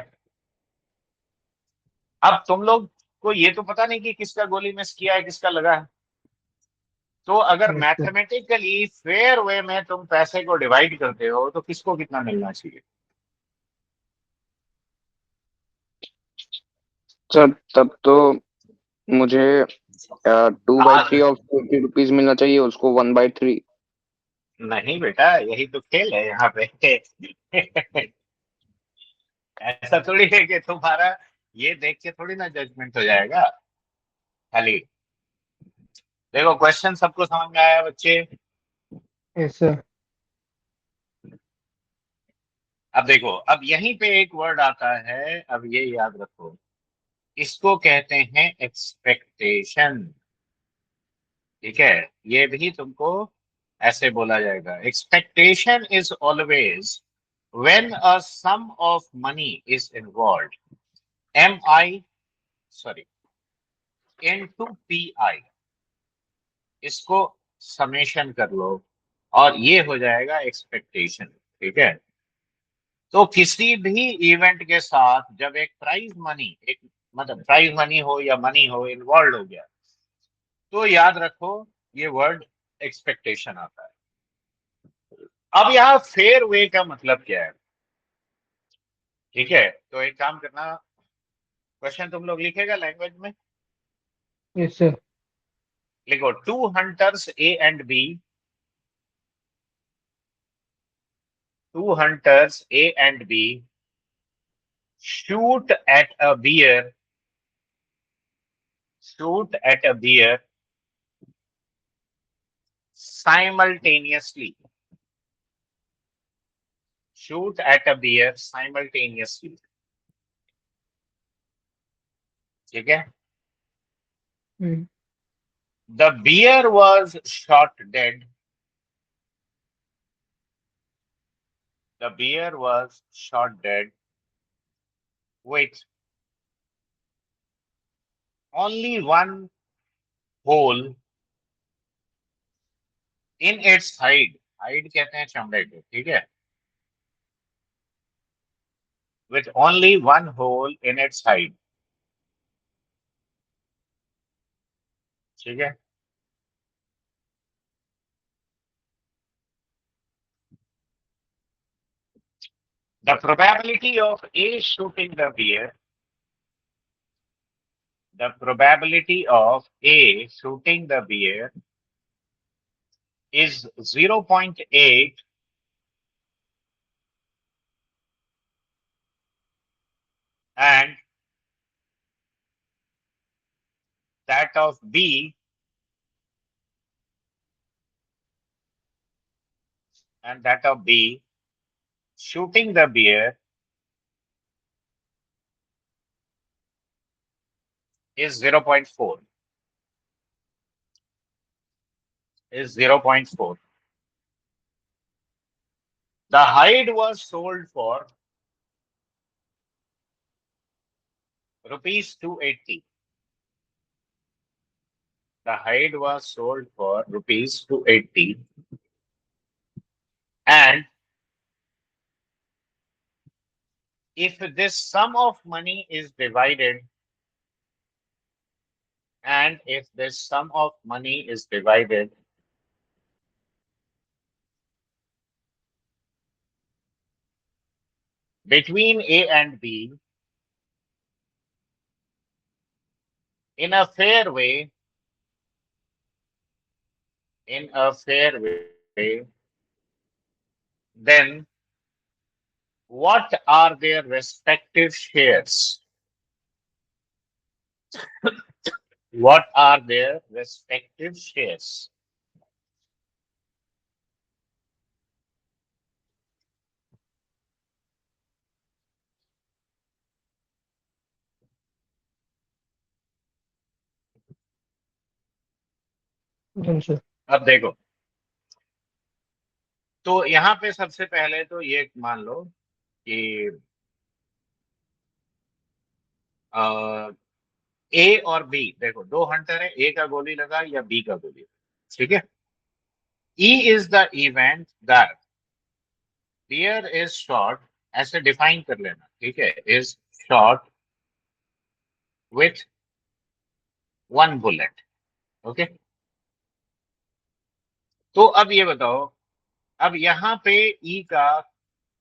अब तुम लोग को ये तो पता नहीं कि किसका गोली मिस किया है, किसका लगा है। तो अगर मैथमेटिकली फेयर वे में तुम पैसे को डिवाइड करते हो तो किसको कितना मिलना चाहिए? सर तब तो मुझे 2/3 आज ऑफ 20 रुपीज मिलना चाहिए, उसको 1/3। नहीं बेटा, यही तो खेल है यहाँ पे। ऐसा थोड़ी है कि तुम्हारा ये देख के थोड़ी ना जजमेंट हो जाएगा खाली। देखो क्वेश्चन सबको समझ में आया बच्चे? Yes sir. अब देखो, अब यहीं पे एक वर्ड आता है, अब ये याद रखो, इसको कहते हैं एक्सपेक्टेशन, ठीक है। ये भी तुमको ऐसे बोला जाएगा, expectation is always when a sum of money is involve, M I, sorry, into P I, इसको समेशन कर लो और ये हो जाएगा एक्सपेक्टेशन, ठीक है। तो किसी भी इवेंट के साथ जब एक प्राइज मनी, एक मतलब प्राइज मनी हो या मनी हो इन्वॉल्व हो गया, तो याद रखो ये वर्ड एक्सपेक्टेशन आता है। अब यहाँ फेयर वे का मतलब क्या है? ठीक है, तो एक काम करना, क्वेश्चन तुम लोग लिखेगा लैंग्वेज में, यस सर। लिखो two hunters A and B, two hunters A and B shoot at a bear, shoot at a bear simultaneously, shoot at a bear simultaneously, ठीक है। The bear was shot dead, the bear was shot dead with only one hole in its hide, hide कहते हैं चमड़े को, ठीक है, with only one hole in its hide, ठीक है। The probability of A shooting the bear, the probability of A shooting the bear is 0.8, and that of B, and that of B shooting the bear is 0.4, is 0.4, The hide was sold for rupees 280. The hide was sold for rupees 280, and if this sum of money is divided, between A and B in a fair way, then what are their respective shares? What are their respective shares? Done, sir. अब देखो, तो यहाँ पे सबसे पहले तो ये मान लो कि ए और बी, देखो दो हंटर है, ए का गोली लगा या बी का गोली लगा, ठीक है। E is the event that bear is shot, ऐसे डिफाइन कर लेना, ठीक है, is shot with one bullet, okay. तो अब ये बताओ, अब यहाँ पे ई का,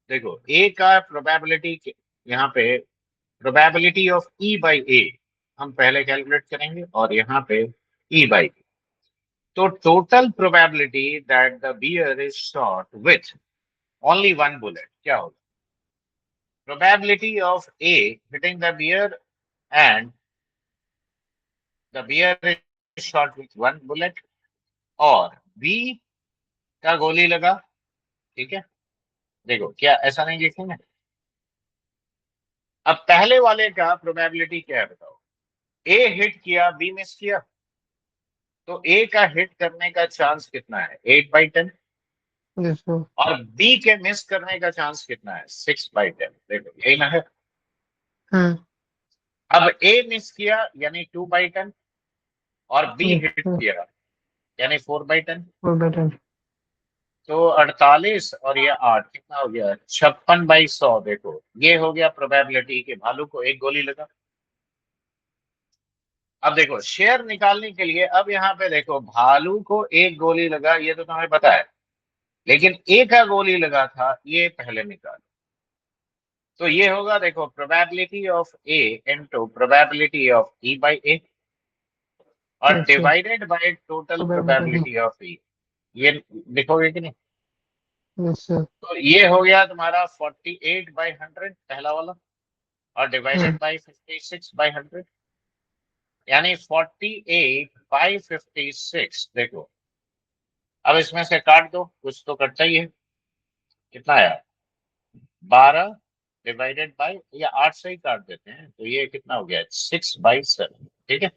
देखो ए का प्रोबेबिलिटी, यहाँ पे probability of E by A हम पहले कैलकुलेट करेंगे, और यहाँ पे ई बाई, तो total probability that the bear is shot with only one bullet क्या होगा? Probability of A hitting the bear and the bear is shot with one bullet, और B का गोली लगा, ठीक है। देखो क्या ऐसा नहीं लिखेंगे? अब पहले वाले का प्रोबेबिलिटी क्या है बताओ? ए हिट किया, बी मिस किया, तो ए का हिट करने का चांस कितना है? 8/10, Yes, sir. और बी के मिस करने का चांस कितना है? 6/10। देखो यही ना है। Hmm. अब ए मिस किया यानी 2/10, और बी Yes, हिट sir. किया यानी 4/10। Well done. तो 48 और ये 8 कितना हो गया? 56/100। देखो ये हो गया प्रोबेबिलिटी कि भालू को एक गोली लगा। अब देखो शेयर निकालने के लिए, अब यहाँ पे देखो भालू को एक गोली लगा, ये तो तुम्हें पता है, लेकिन ए का गोली लगा था, ये पहले निकाल। तो ये होगा, देखो probability of A into probability of E by A, और Yes, sir. Divided by total Probability. Probability of E. ये लिखोगे कि नहीं? Yes, sir. तो ये हो गया तुम्हारा 48/100 पहला वाला, और डिवाइडेड Hmm. बाय 56/100, यानी 48/56। देखो अब इसमें से काट दो, कुछ तो कटता ही है। कितना आया? 12 डिवाइडेड बाय, या 8 से ही काट देते हैं, तो ये कितना हो गया? 6/7, ठीक है। तो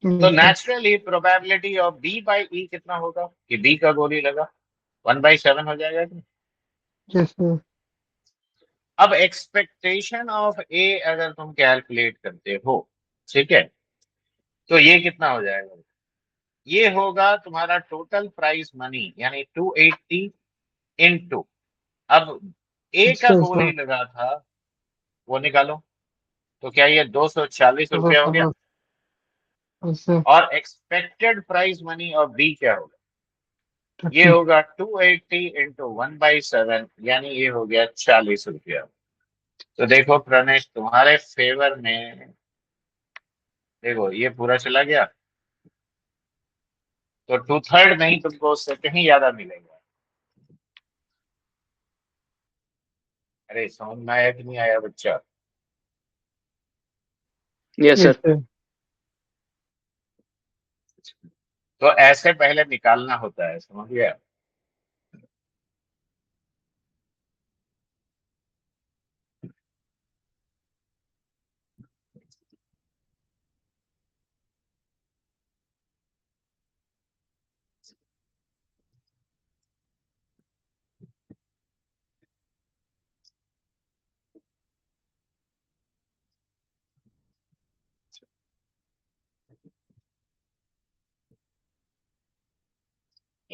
Yes, sir. Naturally probability of B by E कितना होगा कि बी का गोली लगा? 1/7 हो जाएगा कि नहीं? Yes, sir. अब एक्सपेक्टेशन ऑफ ए अगर तुम कैलकुलेट करते हो, ठीक है, तो ये कितना हो जाएगा? ये होगा तुम्हारा टोटल प्राइस मनी, यानी 280 इनटू, अब ए Yes, का sir. गोली लगा था वो निकालो, तो क्या ये 240 रुपया हो गया? Yes, sir. और expected prize money of B क्या होगा? ये 30. होगा 280 इंटू 1/7, यानी ये हो गया 40 रुपया। तो देखो प्रणेश तुम्हारे फेवर में, देखो ये पूरा चला गया, तो 2/3 नहीं, तुमको उससे कहीं ज्यादा मिलेगा। अरे समझ में आया कि नहीं आया बच्चा? Yes Yes, sir. sir. तो ऐसे पहले निकालना होता है, समझ गया?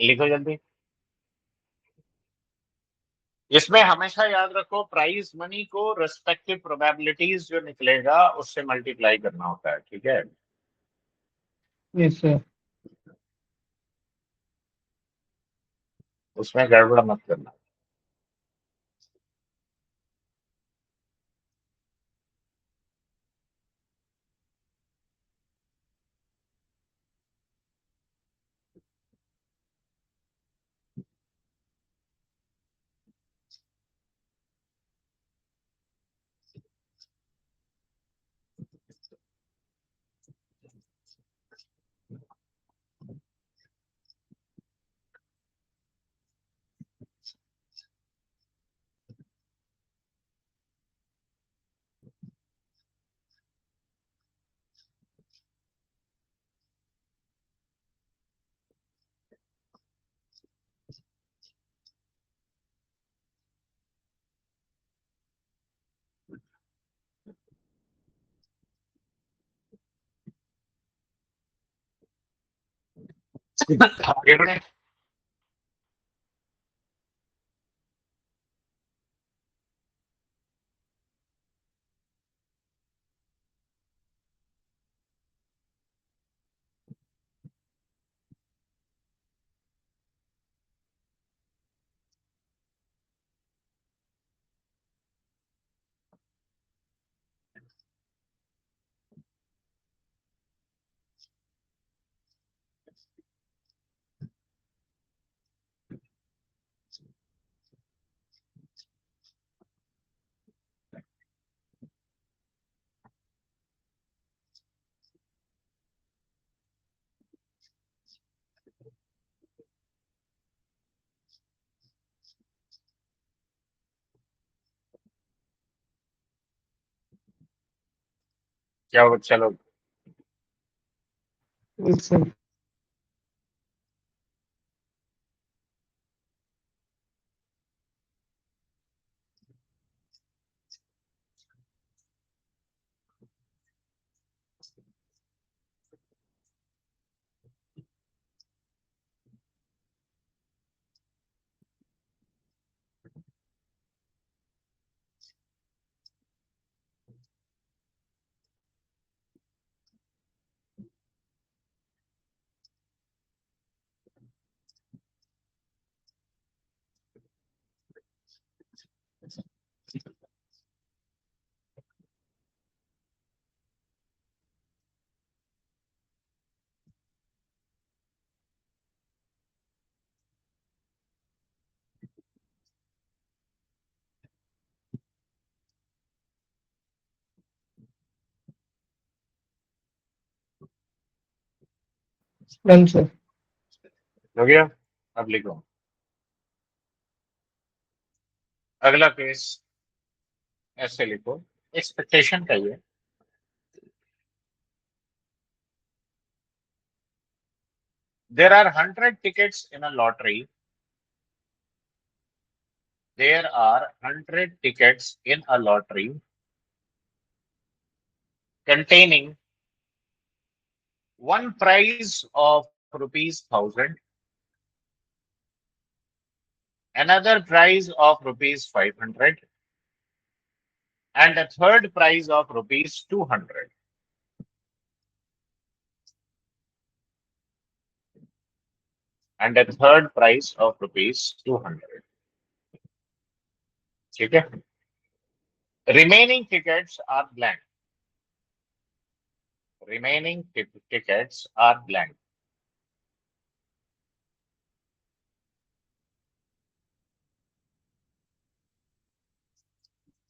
लिखो जल्दी। इसमें हमेशा याद रखो प्राइस मनी को रेस्पेक्टिव प्रोबेबिलिटीज जो निकलेगा उससे मल्टीप्लाई करना होता है, ठीक है। Yes, sir. उसमें गड़बड़ मत करना। आगे बढ़े। क्या चलो Yes, sir. Done, sir. हो गया। अब लिखो अगला केस। ऐसे लिखो, एक्सपेक्टेशन का ये। There are 100 tickets in a lottery. There are 100 tickets in a lottery containing one prize of rupees 1000, another prize of rupees 500, and a third prize of rupees 200. And a third prize of rupees 200. ठीक है। Remaining tickets are blank. Remaining tickets are blank.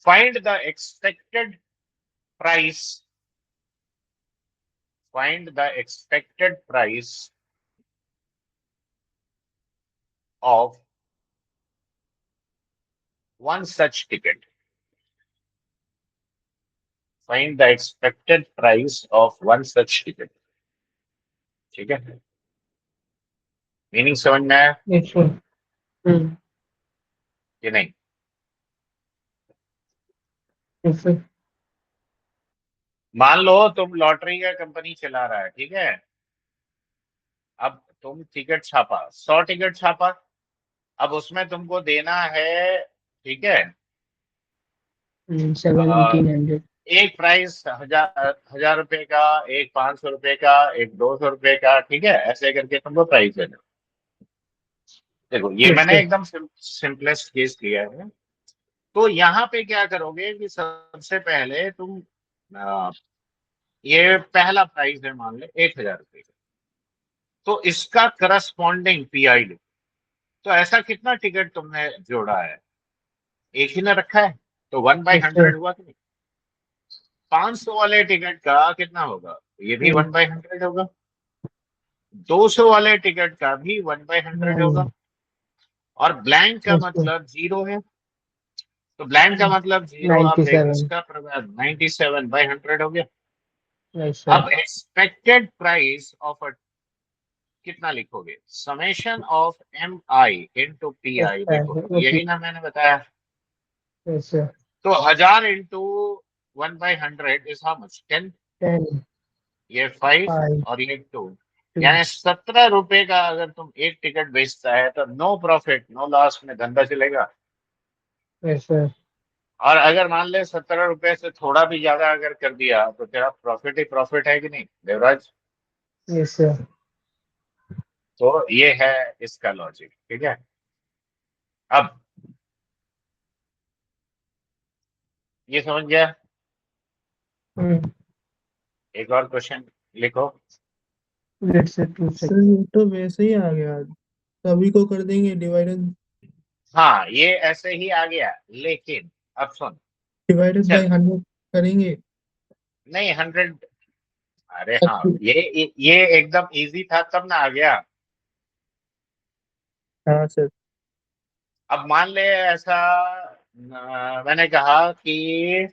Find the expected price. Find the expected price of one such ticket. Find the expected price of one such ticket. ठीक है। Meaning समझ में आया Yes, sir. Hmm. कि नहीं? Yes, sir. मान लो तुम lottery का कंपनी चला रहा है, ठीक है। अब तुम टिकट छापा, 100 टिकट छापा, अब उसमें तुमको देना है, ठीक है, 1700। एक प्राइस 1000 रुपए का, एक 500 रुपए का, एक 200 रुपए का, ठीक है, ऐसे करके तुमको प्राइस देना। देखो ये यस मैंने सर। एकदम सिंपलेस्ट केस लिया है। तो यहाँ पे क्या करोगे कि सबसे पहले तुम ये पहला प्राइस है मान ले 1000 रुपए का, तो इसका करस्पॉन्डिंग पीआई, तो ऐसा कितना टिकट तुमने जोड़ा है, एक ही ना रखा है, तो 1/100 हुआ कि नहीं। 500 वाले टिकट का कितना होगा, ये भी 1/100 होगा। 200 वाले टिकट का भी 1/100 होगा। और ब्लैंक का यस सर। मतलब जीरो है, तो ब्लैंक का मतलब जीरो, अब देखो 97। इसका प्रभाव 97/100 हो गया। Yes sir. अब एक्सपेक्टेड प्राइस ऑफ कितना लिखोगे, summation of M I into P I, देखो ओके। यही ना मैंने बताया। Yes sir. तो 1000 इंटू 1/100 इज हाउ मच, 10, 10, ये 5 5, और ये 2, 2। यानी 17 रुपए का अगर तुम एक टिकट बेचता है तो नो प्रॉफिट नो लॉस में धंधा चलेगा। Yes sir. और अगर मान ले 17 रुपए से थोड़ा भी ज्यादा अगर कर दिया तो तेरा प्रॉफिट ही प्रॉफिट है कि नहीं देवराज। Yes sir. तो ये है इसका लॉजिक, ठीक है। अब ये समझ गया। एक और क्वेश्चन लिखो। लेट्स से 2 सर ये तो वैसे ही आ गया, सभी को कर देंगे डिवाइडेड, हाँ ये ऐसे ही आ गया, लेकिन अब सुन, डिवाइडेड बाय चल 100 करेंगे। नहीं 100, अरे हाँ ये एकदम इजी था तब ना आ गया। हाँ सर। अब मान ले ऐसा, मैंने कहा कि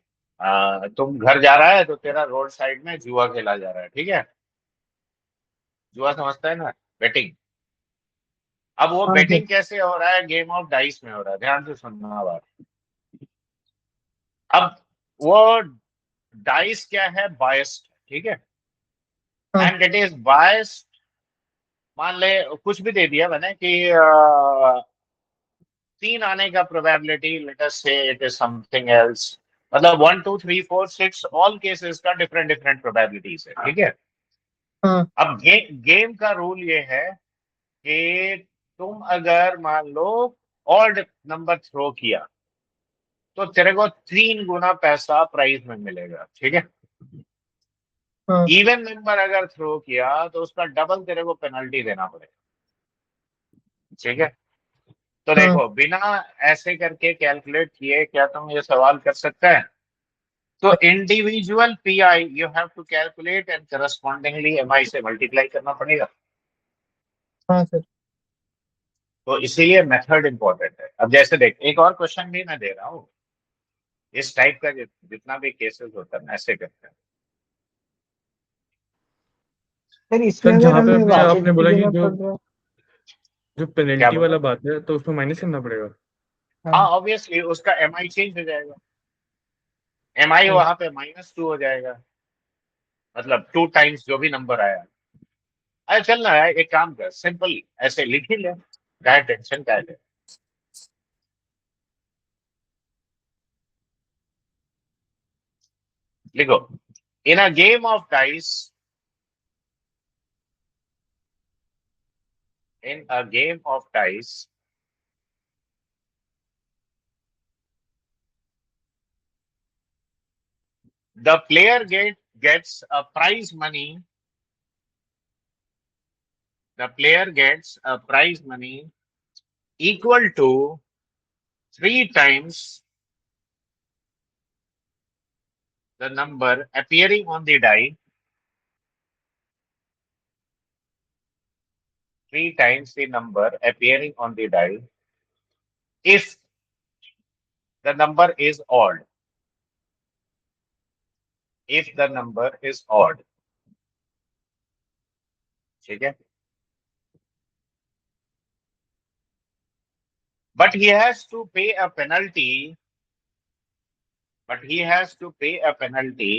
तुम घर जा रहा है तो तेरा रोड साइड में जुआ खेला जा रहा है, ठीक है, जुआ समझता है ना, बेटिंग। अब वो हाँ सर। बेटिंग कैसे हो रहा है, गेम ऑफ डाइस में हो रहा है, ध्यान से सुनना बात। अब वो डाइस क्या है, बायस्ड, ठीक है, हाँ एंड इट इज बायस्ड। मान ले कुछ भी दे दिया मैंने कि 3 आने का प्रोबेबिलिटी, लेट अस से इट इज समथिंग एल्स, मतलब 1 2 3 4 6 ऑल केसेस का डिफरेंट डिफरेंट प्रोबेबिलिटीज है, ठीक है। हाँ अब गेम का रूल ये है कि तुम अगर मान लो ऑड नंबर थ्रो किया तो तेरे को 3 गुना पैसा प्राइज में मिलेगा, ठीक है। हाँ इवन नंबर अगर थ्रो किया तो उसका डबल तेरे को पेनल्टी देना पड़ेगा, ठीक है। तो हाँ देखो बिना ऐसे करके कैलकुलेट किए क्या तुम ये सवाल कर सकते हैं। तो individual PI you have to calculate and correspondingly MI से मल्टीप्लाई करना पड़ेगा। हाँ सर। तो इसीलिए मेथड इंपॉर्टेंट है। अब जैसे देख एक और क्वेश्चन भी मैं दे रहा हूँ, इस टाइप का जितना भी केसेस होता है ना ऐसे करते हैं। सर इसमें सर अगर जहाँ पे हमें आपने वाजिब आपने की बोला कि जगह जो पड़ रहा है। जो क्या पेनल्टी बोला, वाला बात है तो उसमें माइनस करना पड़ेगा। हाँ हाँ। ऑब्वियसली उसका एमआई चेंज हो जाएगा, एमआई यस। वहां पे -2 हो जाएगा, मतलब 2 टाइम्स जो भी नंबर आया। अरे चल ना यार, एक काम कर, सिंपल ऐसे लिख ही ले, क्या टेंशन क्या है। लिखो, in a game of dice, in a game of dice, the player gets a prize money. The player gets a prize money equal to 3 times the number appearing on the die. 3 times the number appearing on the die if the number is odd. If the number is odd, ठीक है। But he has to pay a penalty. But he has to pay a penalty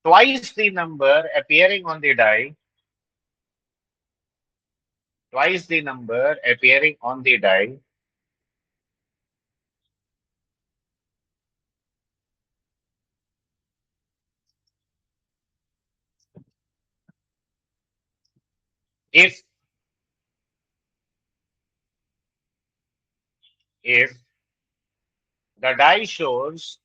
twice the number appearing on the die twice the number appearing on the die if the die shows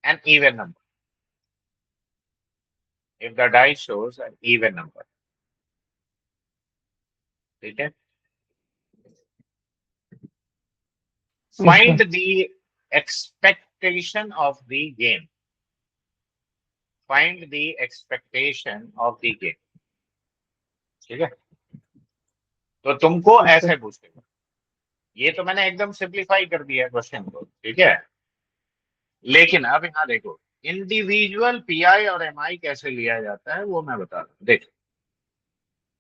an even number. If the die shows an even number. ठीक है? Find the expectation of the game. Find the expectation of the game. ठीक है? तो तुमको ऐसे पूछेगा. ये तो मैंने एकदम सिंप्लीफाई कर दिया क्वेश्चन को. ठीक है? लेकिन अब यहाँ देखो, इंडिविजुअल पीआई और एमआई कैसे लिया जाता है वो मैं बता रहा हूँ. देख,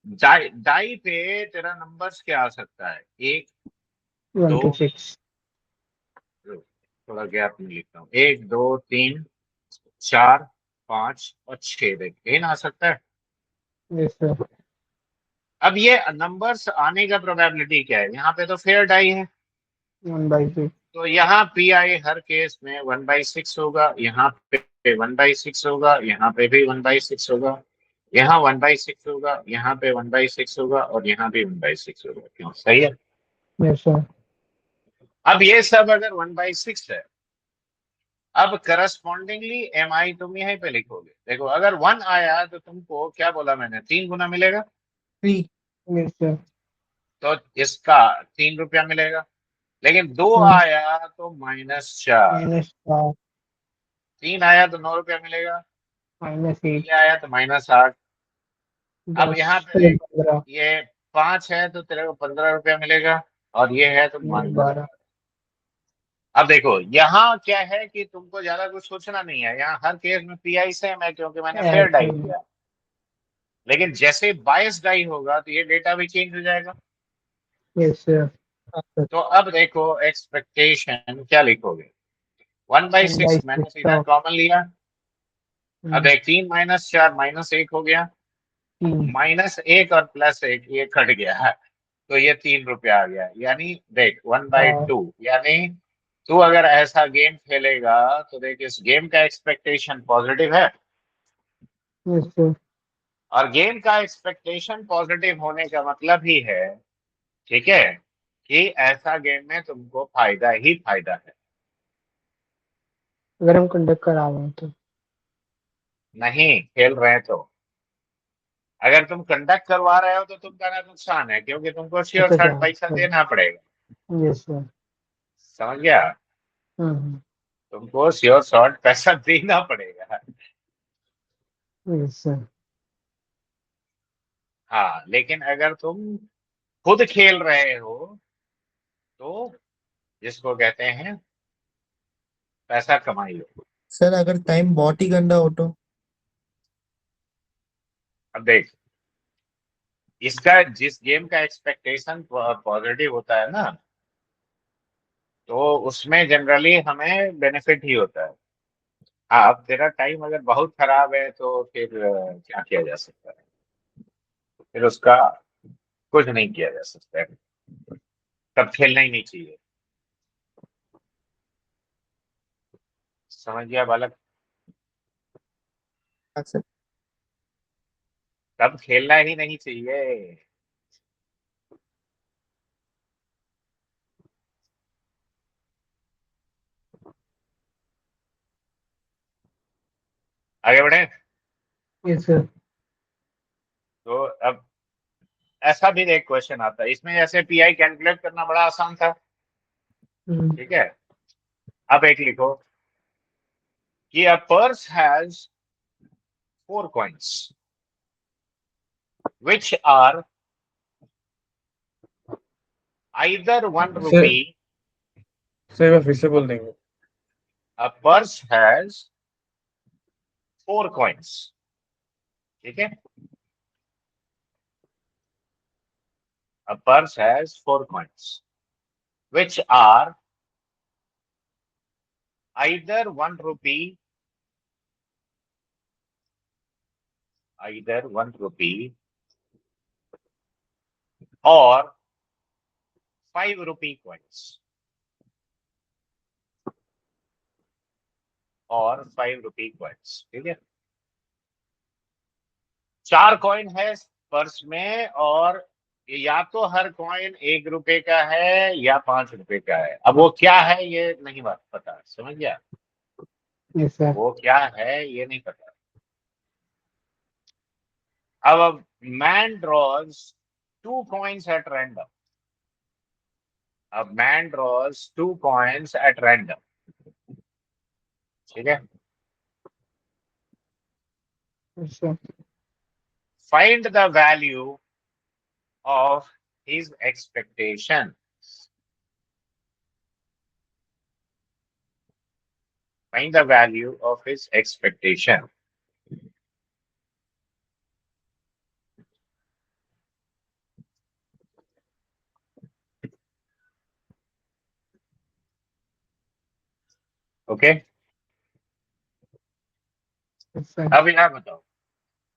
डाई पे तेरा नंबर्स क्या आ सकता है? 1 1 to 2, 6. थोड़ा गैप में लिखता हूँ. 1 2 3 4 5 और 6. देख, इन आ सकता है. Yes, sir. अब ये नंबर्स आने का प्रोबेबिलिटी क्या है? यहाँ पे तो फेयर डाई है, 1/6. तो यहाँ पी आई हर केस में 1/6 होगा. यहाँ पे 1/6 होगा, यहाँ पे भी 1/6 होगा, यहाँ 1/6 होगा, यहाँ पे 1/6 होगा और यहाँ भी 1/6 होगा. क्यों? सही है. Yes, sir. अब ये सब अगर 1/6 है, अब करस्पॉन्डिंगली एम आई तुम यहीं पे लिखोगे. देखो, अगर 1 आया तो तुमको क्या बोला मैंने? 3 गुना मिलेगा. 3. Yes, sir. तो इसका 3 रुपया मिलेगा. लेकिन 2 आया तो -4. -4. 3 आया तो 9 रुपया मिलेगा. -8. 3 आया तो -8. अब यहाँ पे देख, 15. ये 5 है तो तेरे को 15 रुपया मिलेगा और ये है तो -12. अब देखो, यहाँ क्या है कि तुमको ज्यादा कुछ सोचना नहीं है. यहाँ हर केस में पीआई सेम है क्योंकि मैंने फेयर डाई किया. लेकिन जैसे बायस डाई होगा तो ये डेटा भी चेंज हो जाएगा. Yes, sir. तो अब देखो, एक्सपेक्टेशन क्या लिखोगे? 1/6 मैंने सीधा कॉमन लिया. अब एक 3 -4 -1 हो गया. -1 और +1 ये कट गया है तो ये 3 रुपया आ गया. यानी देख 1/2. यानी तू अगर ऐसा गेम खेलेगा तो देख, इस गेम का एक्सपेक्टेशन पॉजिटिव है. Yes, sir. और गेम का एक्सपेक्टेशन पॉजिटिव होने का मतलब ही है, ठीक है, कि ऐसा गेम में तुमको फायदा ही फायदा है. अगर हम कंडक्ट करा रहे हैं तो नहीं खेल रहे हैं तो. अगर तुम कंडक्ट करवा रहे हो तो तुम्हारा नुकसान है क्योंकि तुमको श्योर अच्छा, शॉर्ट पैसा देना पड़ेगा. Yes sir. समझ गया? हम्म. तुमको श्योर शॉर्ट पैसा देना पड़ेगा. Yes sir. हाँ, लेकिन अगर तुम खुद खेल रहे हो तो जिसको कहते हैं पैसा कमाई हो. सर अगर टाइम बहुत ही गंदा हो तो अब देख, इसका जिस गेम का एक्सपेक्टेशन पॉजिटिव होता है ना, तो उसमें जनरली हमें बेनिफिट ही होता है. हाँ, अब तेरा टाइम अगर बहुत खराब है तो फिर क्या किया जा सकता है? फिर उसका कुछ नहीं किया जा सकता है. तब खेलना ही नहीं चाहिए. समझ गया बालक? हाँ सर. तब खेलना ही नहीं चाहिए. आगे बढ़े. Yes sir. तो अब ऐसा भी एक क्वेश्चन आता है इसमें, जैसे पीआई कैलकुलेट करना बड़ा आसान था. ठीक है. अब एक लिखो कि a purse has 4 coins which are either 1 rupee. Sir एक बार फिर से बोल देंगे. A purse has 4 coins. ठीक है. A purse has 4 coins which are either 1 rupee either 1 rupee or 5 rupee coins और 5 rupee coins, ठीक है। 4 कॉइन है पर्स में और या तो हर कॉइन 1 रुपए का है या 5 रुपए का है। अब वो क्या है ये नहीं बात पता, समझ गया? Yes, sir. वो क्या है ये नहीं पता। अब man draws 2 coins at random. अब man draws 2 coins at random, ठीक है। Yes, sir. Find the value of his expectation. Find the value of his expectation. Okay Yes, sir. अब यहाँ बताओ,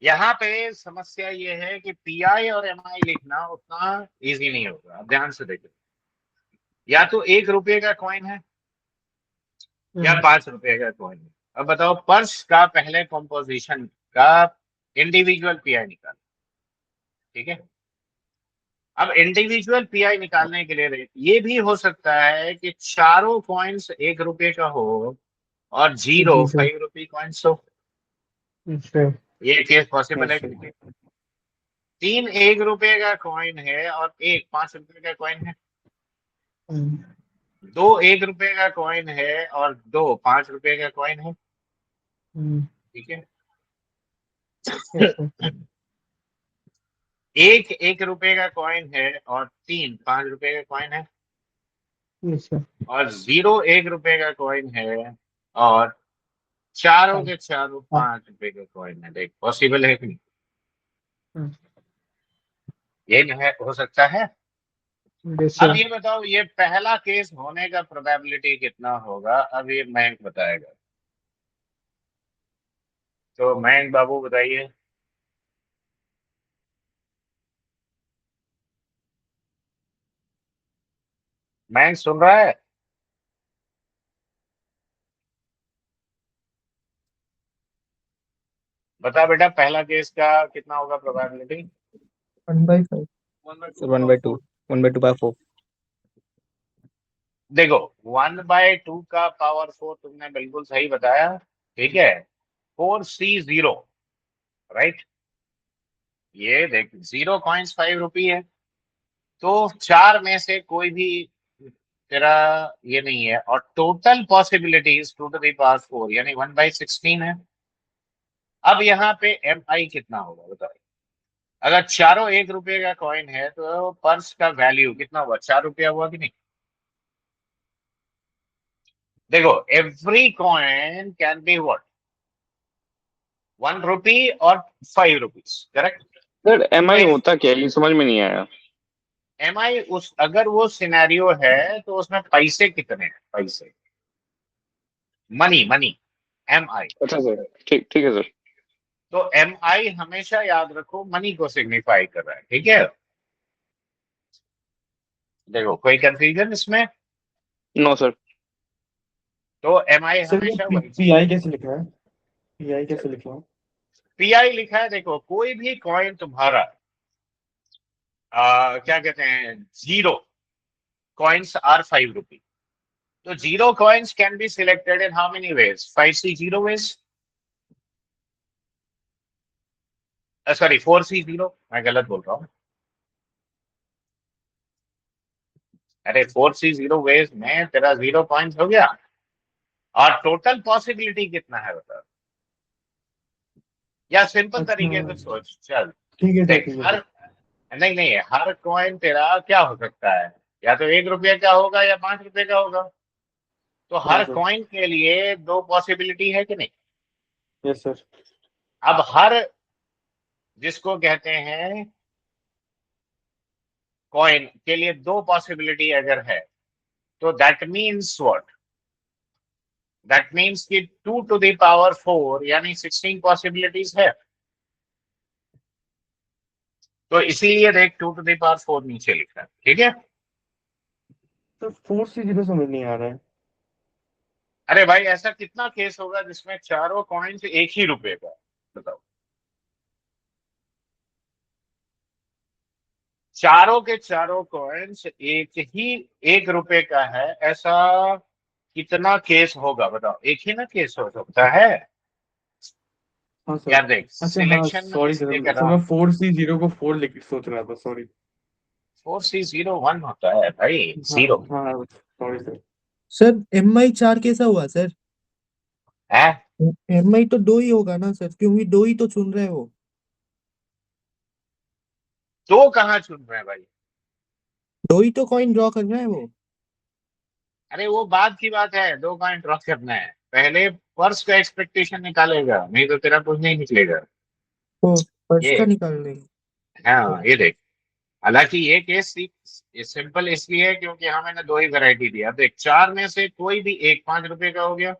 यहाँ पे समस्या ये है कि पीआई और एमआई लिखना उतना इजी नहीं होगा। अब ध्यान से देखो, या तो 1 रुपये का कॉइन है या 5 रुपये का कॉइन है। अब बताओ पर्स का पहले कॉम्पोजिशन का इंडिविजुअल पीआई निकालो, ठीक है। अब इंडिविजुअल पीआई निकालने के लिए ये भी हो सकता है कि चारों कॉइन्स 1 रुपये का हो और 0 जी, सर। 5 रुपये कॉइन्स हो। Yes, sir. ये केस पॉसिबल है कि नहीं? 3 1 रुपये का कॉइन है और 1 5 रुपये का कॉइन है। Hmm. 2 1 रुपये का कॉइन है और 2 5 रुपये का कॉइन है, Hmm. ठीक है। Yes, sir. 1 1 रुपये का कॉइन है और 3 5 रुपये का कॉइन है Yes, sir. और 0 1 रुपये का कॉइन है और चारों के चारों 5 रुपये का कॉइन है। देख पॉसिबल है कि नहीं? Hmm. ये नहीं है, हो सकता है। Yes, अब sir. ये बताओ ये पहला केस होने का प्रोबेबिलिटी कितना होगा? अब ये मयंक बताएगा। तो मयंक बाबू बताइए। मयंक सुन रहा है? बता बेटा पहला केस का कितना होगा प्रोबेबिलिटी? 1/5. 1/2 1/2/4 देखो 1/2 का पावर 4 तुमने बिल्कुल सही बताया, ठीक है। 4C0, right. ये देख 0 कॉइन्स 5 रुपये है, तो 4 में से कोई भी तेरा ये नहीं है और total possibilities 2 to the power 4 यानी 1/16 है। अब यहाँ पे एम आई कितना होगा बताओ? अगर चारों 1 रुपये का कॉइन है तो पर्स का वैल्यू कितना हुआ? 4 रुपया हुआ कि नहीं? देखो every coin can be what 1 रुपी और 5 रुपीज, करेक्ट। सर एमआई होता क्या है, ये समझ में नहीं आया। एम आई उस अगर वो सिनेरियो है तो उसमें पैसे कितने हैं? पैसे, मनी, मनी, एम आई। अच्छा सर, ठीक ठीक है सर। तो एम आई हमेशा याद रखो मनी को सिग्निफाई कर रहा है, ठीक है। देखो कोई कंफ्यूजन इसमें? No sir. तो एम आई सर ये हमेशा वही पीआई कैसे लिखा है? पीआई कैसे लिखा है? पीआई लिखा है। देखो कोई भी कॉइन तुम्हारा क्या कहते हैं 0 कॉइन्स आर 5 रुपी, तो 0 coins can be selected in how many ways? 5C0 ways, sorry 4C0, मैं गलत बोल रहा हूँ। अरे 4C0 वेज में तेरा 0 कॉइन्स हो गया और टोटल पॉसिबिलिटी कितना है बता? या सिंपल तरीके से सोच, चल ठीक है सर, देख ठीक है हर नहीं नहीं हर कॉइन तेरा क्या हो सकता है? या तो 1 रुपये का होगा या 5 रुपये का होगा। तो हर सर। कॉइन के लिए 2 पॉसिबिलिटी है कि नहीं? Yes sir. अब हर जिसको कहते हैं कॉइन के लिए 2 पॉसिबिलिटी अगर है तो that means what? That means कि 2 to the power 4 यानी 16 पॉसिबिलिटीज है। तो इसीलिए देख 2 to the power 4 नीचे लिखा है, ठीक है। तो 4C0 समझ नहीं आ रहा है। अरे भाई ऐसा कितना केस होगा जिसमें चारों कॉइन्स एक ही रुपए का, बताओ। चारों के चारों कॉइन्स एक रुपए का है, ऐसा कितना केस होगा बताओ। एक ही ना केस हो सकता है हाँ सर। यार। देख अच्छा हाँ सिलेक्शन में सॉरी इसलिए कर सर, रहा मैं हूँ। 4C0 को 4 लिख सोच रहा था, सॉरी। 4C01 होता है भाई, हाँ 0 हाँ सॉरी सर। सर MI 4 कैसा हुआ सर? है। MI तो 2 ही होगा ना सर, क्योंकि 2 ही तो चुन रहे हैं वो। तो कहाँ चुन रहे हैं भाई? 2 ही तो कॉइन ड्रॉ कर रहे हैं वो। अरे वो बाद की बात है, 2 कॉइन ड्रॉ करना है, पहले पर्स का एक्सपेक्टेशन निकालेगा, नहीं तो तेरा कुछ नहीं निकलेगा। तो पर्स का ये निकाल लेंगे। हाँ ये देख। हालांकि ये केस सिंपल इसलिए है क्योंकि हाँ मैंने 2 ही वैरायटी दिया। देख चार में से कोई भी एक 5 रुपए का हो गया,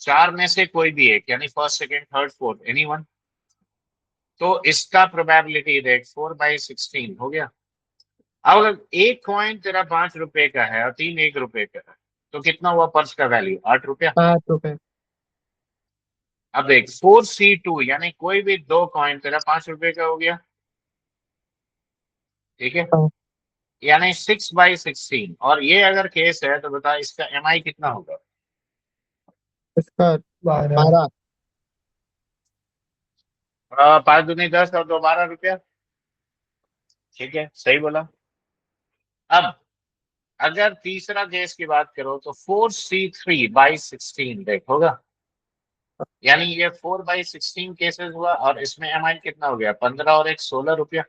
चार में से कोई भी एक, यानी first second third fourth any one. तो इसका प्रोबेबिलिटी देख 4/16 हो गया। अब अगर एक कॉइन तेरा 5 रुपए का है और 3 1 रुपए का है, तो कितना हुआ पर्स का वैल्यू? 8 रुपया। 8 रुपए। अब देख 4C2 यानी कोई भी 2 कॉइन तेरा 5 रुपए का हो गया, ठीक है। हाँ। यानी 6/16। और ये अगर केस है तो बता इसका MI कितना होगा? इसका 12। 5 दूनी 10 और 2 12 रुपया, ठीक है सही बोला। अब अगर तीसरा केस की बात करो तो 4C3/16 देख होगा, यानी ये 4/16 केसेस हुआ और इसमें MI कितना हो गया? 15 और एक 16 रुपया।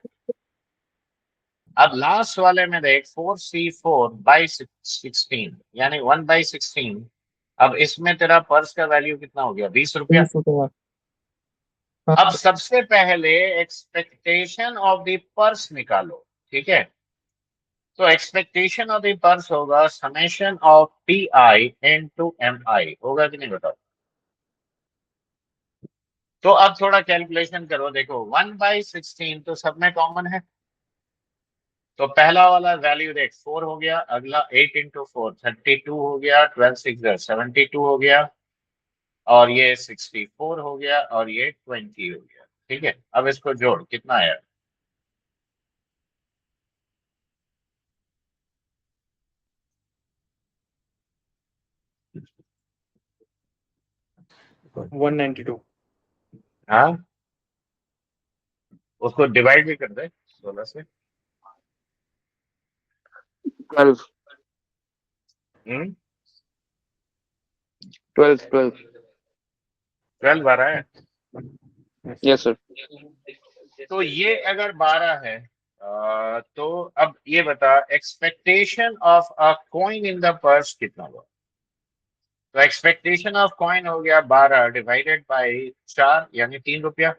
अब लास्ट वाले में देख 4C4/16 यानी 1/16। अब इसमें तेरा पर्स का वैल्यू कितना हो गया? 20 रुपया। 20 रुपया। अब हाँ। सबसे पहले एक्सपेक्टेशन ऑफ द पर्स निकालो, ठीक है। तो एक्सपेक्टेशन ऑफ द पर्स होगा summation of PI into MI, होगा कि नहीं बताओ। तो अब थोड़ा कैलकुलेशन करो, देखो 1/16 तो सब में कॉमन है, तो पहला वाला वैल्यू देख 4 हो गया, अगला 8 × 4 32 हो गया, 12 6 72 हो गया, और ये 64 हो गया, और ये 20 हो गया, ठीक है। अब इसको जोड़, कितना आया? 192। हाँ उसको डिवाइड भी कर दे 16 से। 12 हम्म 12 12। 12 12 है। Yes sir. तो ये अगर 12 है, तो अब ये बता expectation of a coin in the purse कितना हुआ? तो एक्सपेक्टेशन ऑफ कॉइन हो गया 12 डिवाइडेड बाय 4 यानी 3 रुपया।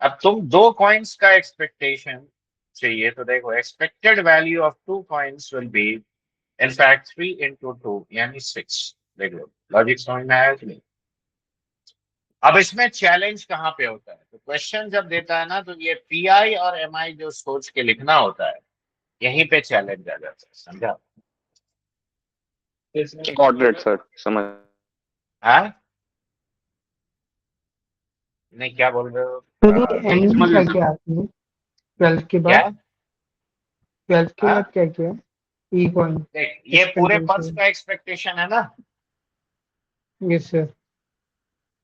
अब तुम 2 कॉइन्स का एक्सपेक्टेशन चाहिए, तो देखो expected value of 2 coins will be in fact 3 × 2 यानी 6। देख लो लॉजिक समझ में आया कि नहीं? अब इसमें चैलेंज कहाँ पे होता है? तो क्वेश्चन जब देता है ना, तो ये PI और MI जो सोच के लिखना होता है, यहीं पे चैलेंज आ जाता है, समझा? गॉट इट सर, समझ। हाँ नहीं क्या बोल रहे हो? सर ये एंड समझ क्या गए सर। क्या आपने 12 के क्या? बाद? 12 के हाँ बाद क्या किया? ई कॉइन देख ये पूरे पर्स एक्सपेक्टेशन। का एक्सपेक्टेशन है ना, यस सर।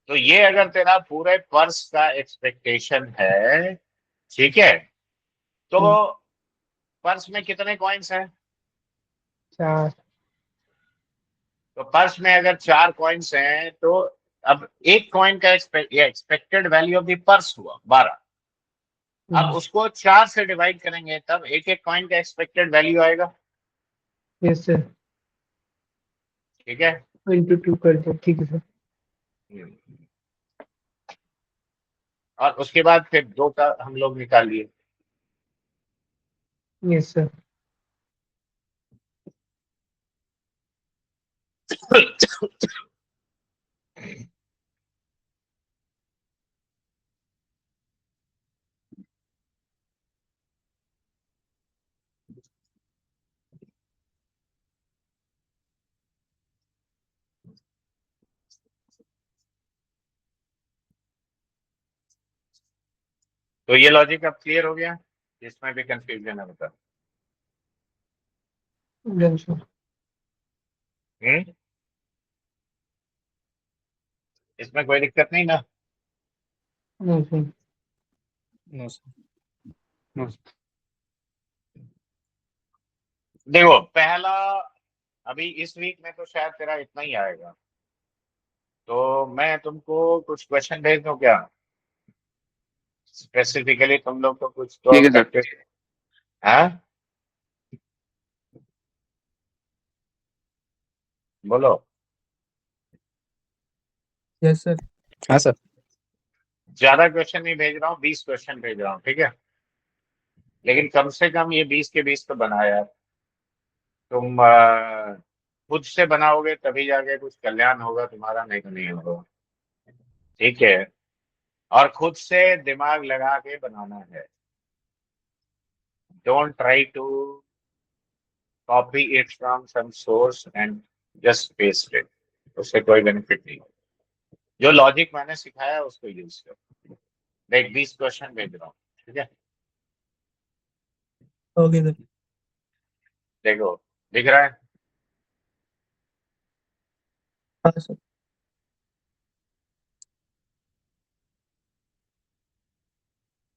तो ये अगर तेरा पूरे पर्स का एक्सपेक्टेशन है, ठीक है, तो पर्स में कितने कॉइन्स हैं? 4। तो पर्स में अगर 4 कॉइन्स हैं, तो अब एक कॉइन का expected value of the purse हुआ 12। अब उसको 4 से डिवाइड करेंगे तब एक एक कॉइन का एक्सपेक्टेड वैल्यू आएगा, यस सर। ठीक है। इंटू 2 कर दो, ठीक है सर। और उसके बाद फिर 2 का हम लोग निकाल लिए। Yes sir. तो ये लॉजिक अब क्लियर हो गया, इसमें भी कंफ्यूजन है बता। Done sir. हम्म? इसमें कोई दिक्कत नहीं ना? No sir. No sir, no sir. देखो पहला, अभी इस वीक में तो शायद तेरा इतना ही आएगा, तो मैं तुमको कुछ क्वेश्चन भेज दूं क्या? स्पेसिफिकली तुम लोग को कुछ तो ठीक है सर। प्रैक्टिस। हाँ बोलो। Yes sir. हाँ सर। ज्यादा क्वेश्चन नहीं भेज रहा हूँ, 20 क्वेश्चन भेज रहा हूँ, ठीक है? लेकिन कम से कम ये 20 के 20 तो बना यार। तुम खुद से बनाओगे तभी जाके कुछ कल्याण होगा तुम्हारा, नहीं तो नहीं होगा। ठीक है? और खुद से दिमाग लगा के बनाना है। Don't try to copy it from some source and just paste it, उससे कोई बेनिफिट नहीं। जो लॉजिक मैंने सिखाया है उसको यूज करो। देख 20 क्वेश्चन भेज रहा हूँ, ठीक है? Okay sir. देखो, दिख रहा है? हाँ सर।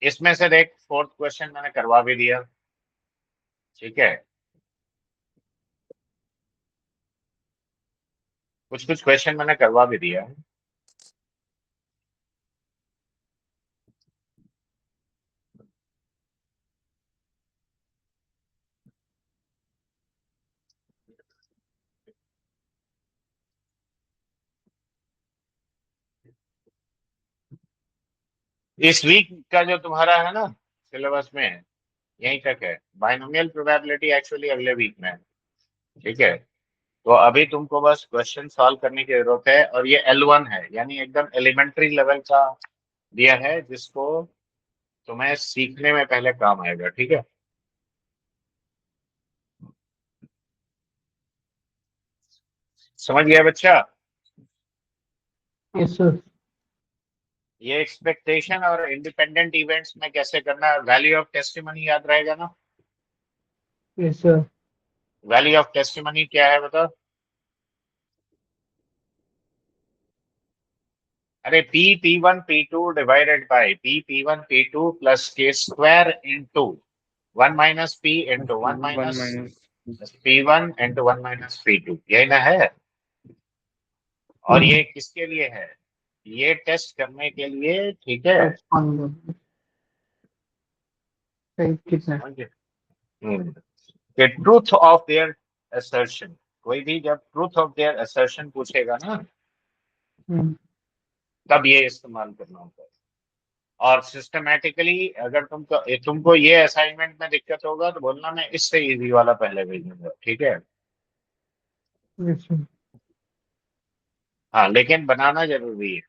इसमें से देख फोर्थ क्वेश्चन मैंने करवा भी दिया, ठीक है? कुछ कुछ क्वेश्चन मैंने करवा भी दिया है। इस वीक का जो तुम्हारा है ना सिलेबस में, यहीं तक है। बाइनोमियल प्रोबेबिलिटी एक्चुअली अगले वीक में है, ठीक है? तो अभी तुमको बस क्वेश्चन सॉल्व करने की जरूरत है, और ये L1 है, यानी एकदम एलिमेंट्री लेवल का दिया है, जिसको तुम्हें सीखने में पहले काम आएगा, ठीक है? समझ गया बच्चा? Yes sir. ये एक्सपेक्टेशन और इंडिपेंडेंट इवेंट्स में कैसे करना है, वैल्यू ऑफ टेस्टिमनी याद रहेगा ना? Yes sir. Value of testimony क्या है बताओ? अरे P1 P2 divided by P1 P2 plus के square into 1 - P into 1 1 minus. - P1 into 1 - P2, यही ना है? और ये किसके लिए है? ये टेस्ट करने के लिए, ठीक है? कितना? समझे? कि ट्रूथ ऑफ देयर असर्शन, कोई भी जब ट्रूथ ऑफ देयर असर्शन पूछेगा ना, तब ये इस्तेमाल करना होता है। और सिस्टमेटिकली अगर तुमको ये असाइनमेंट में दिक्कत होगा तो बोलना, मैं इससे इजी वाला पहले भेजूंगा, ठीक है? Yes sir. हाँ लेकिन बनाना जरूरी है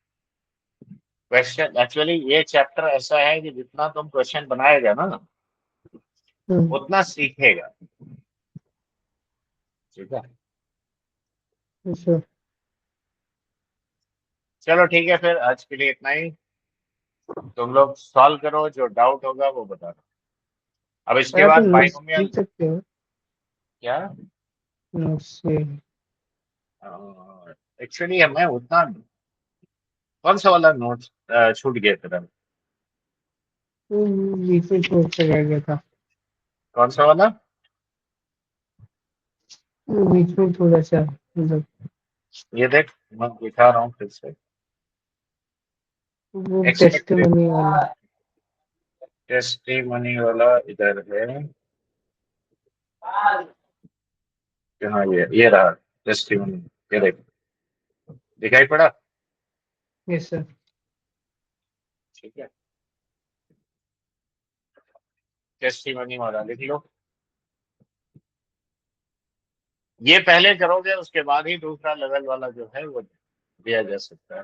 क्वेश्चन। एक्चुअली ये चैप्टर ऐसा है कि जितना तुम क्वेश्चन बनाएगा ना, उतना सीखेगा, ठीक है? Yes sir. चलो ठीक है, फिर आज के लिए इतना ही। तुम लोग सॉल्व करो, जो डाउट होगा वो बताना। अब इसके आप बाद नोट्स बाइनोमियल। लिख सकते हो? क्या? नोट्स से। एक्चुअली हमें उतना, कौन सा वाला नोट छूट गया तेरा? बीच में छोड़ कर रह गया था। कौन सा वाला? बीच में थोड़ा सा मतलब ये देख, मैं दिखा रहा हूँ फिर से। वो टेस्ट एक्सपेक्टेड मनी वाला। टेस्टिमनी वाला इधर है। हाँ ये रहा टेस्टिमनी। ये देख, दिखाई पड़ा? Yes sir. ठीक है, टेस्टिमनी वाला लिख लो। ये पहले करोगे, उसके बाद ही दूसरा लेवल वाला जो है वो दिया जा सकता है।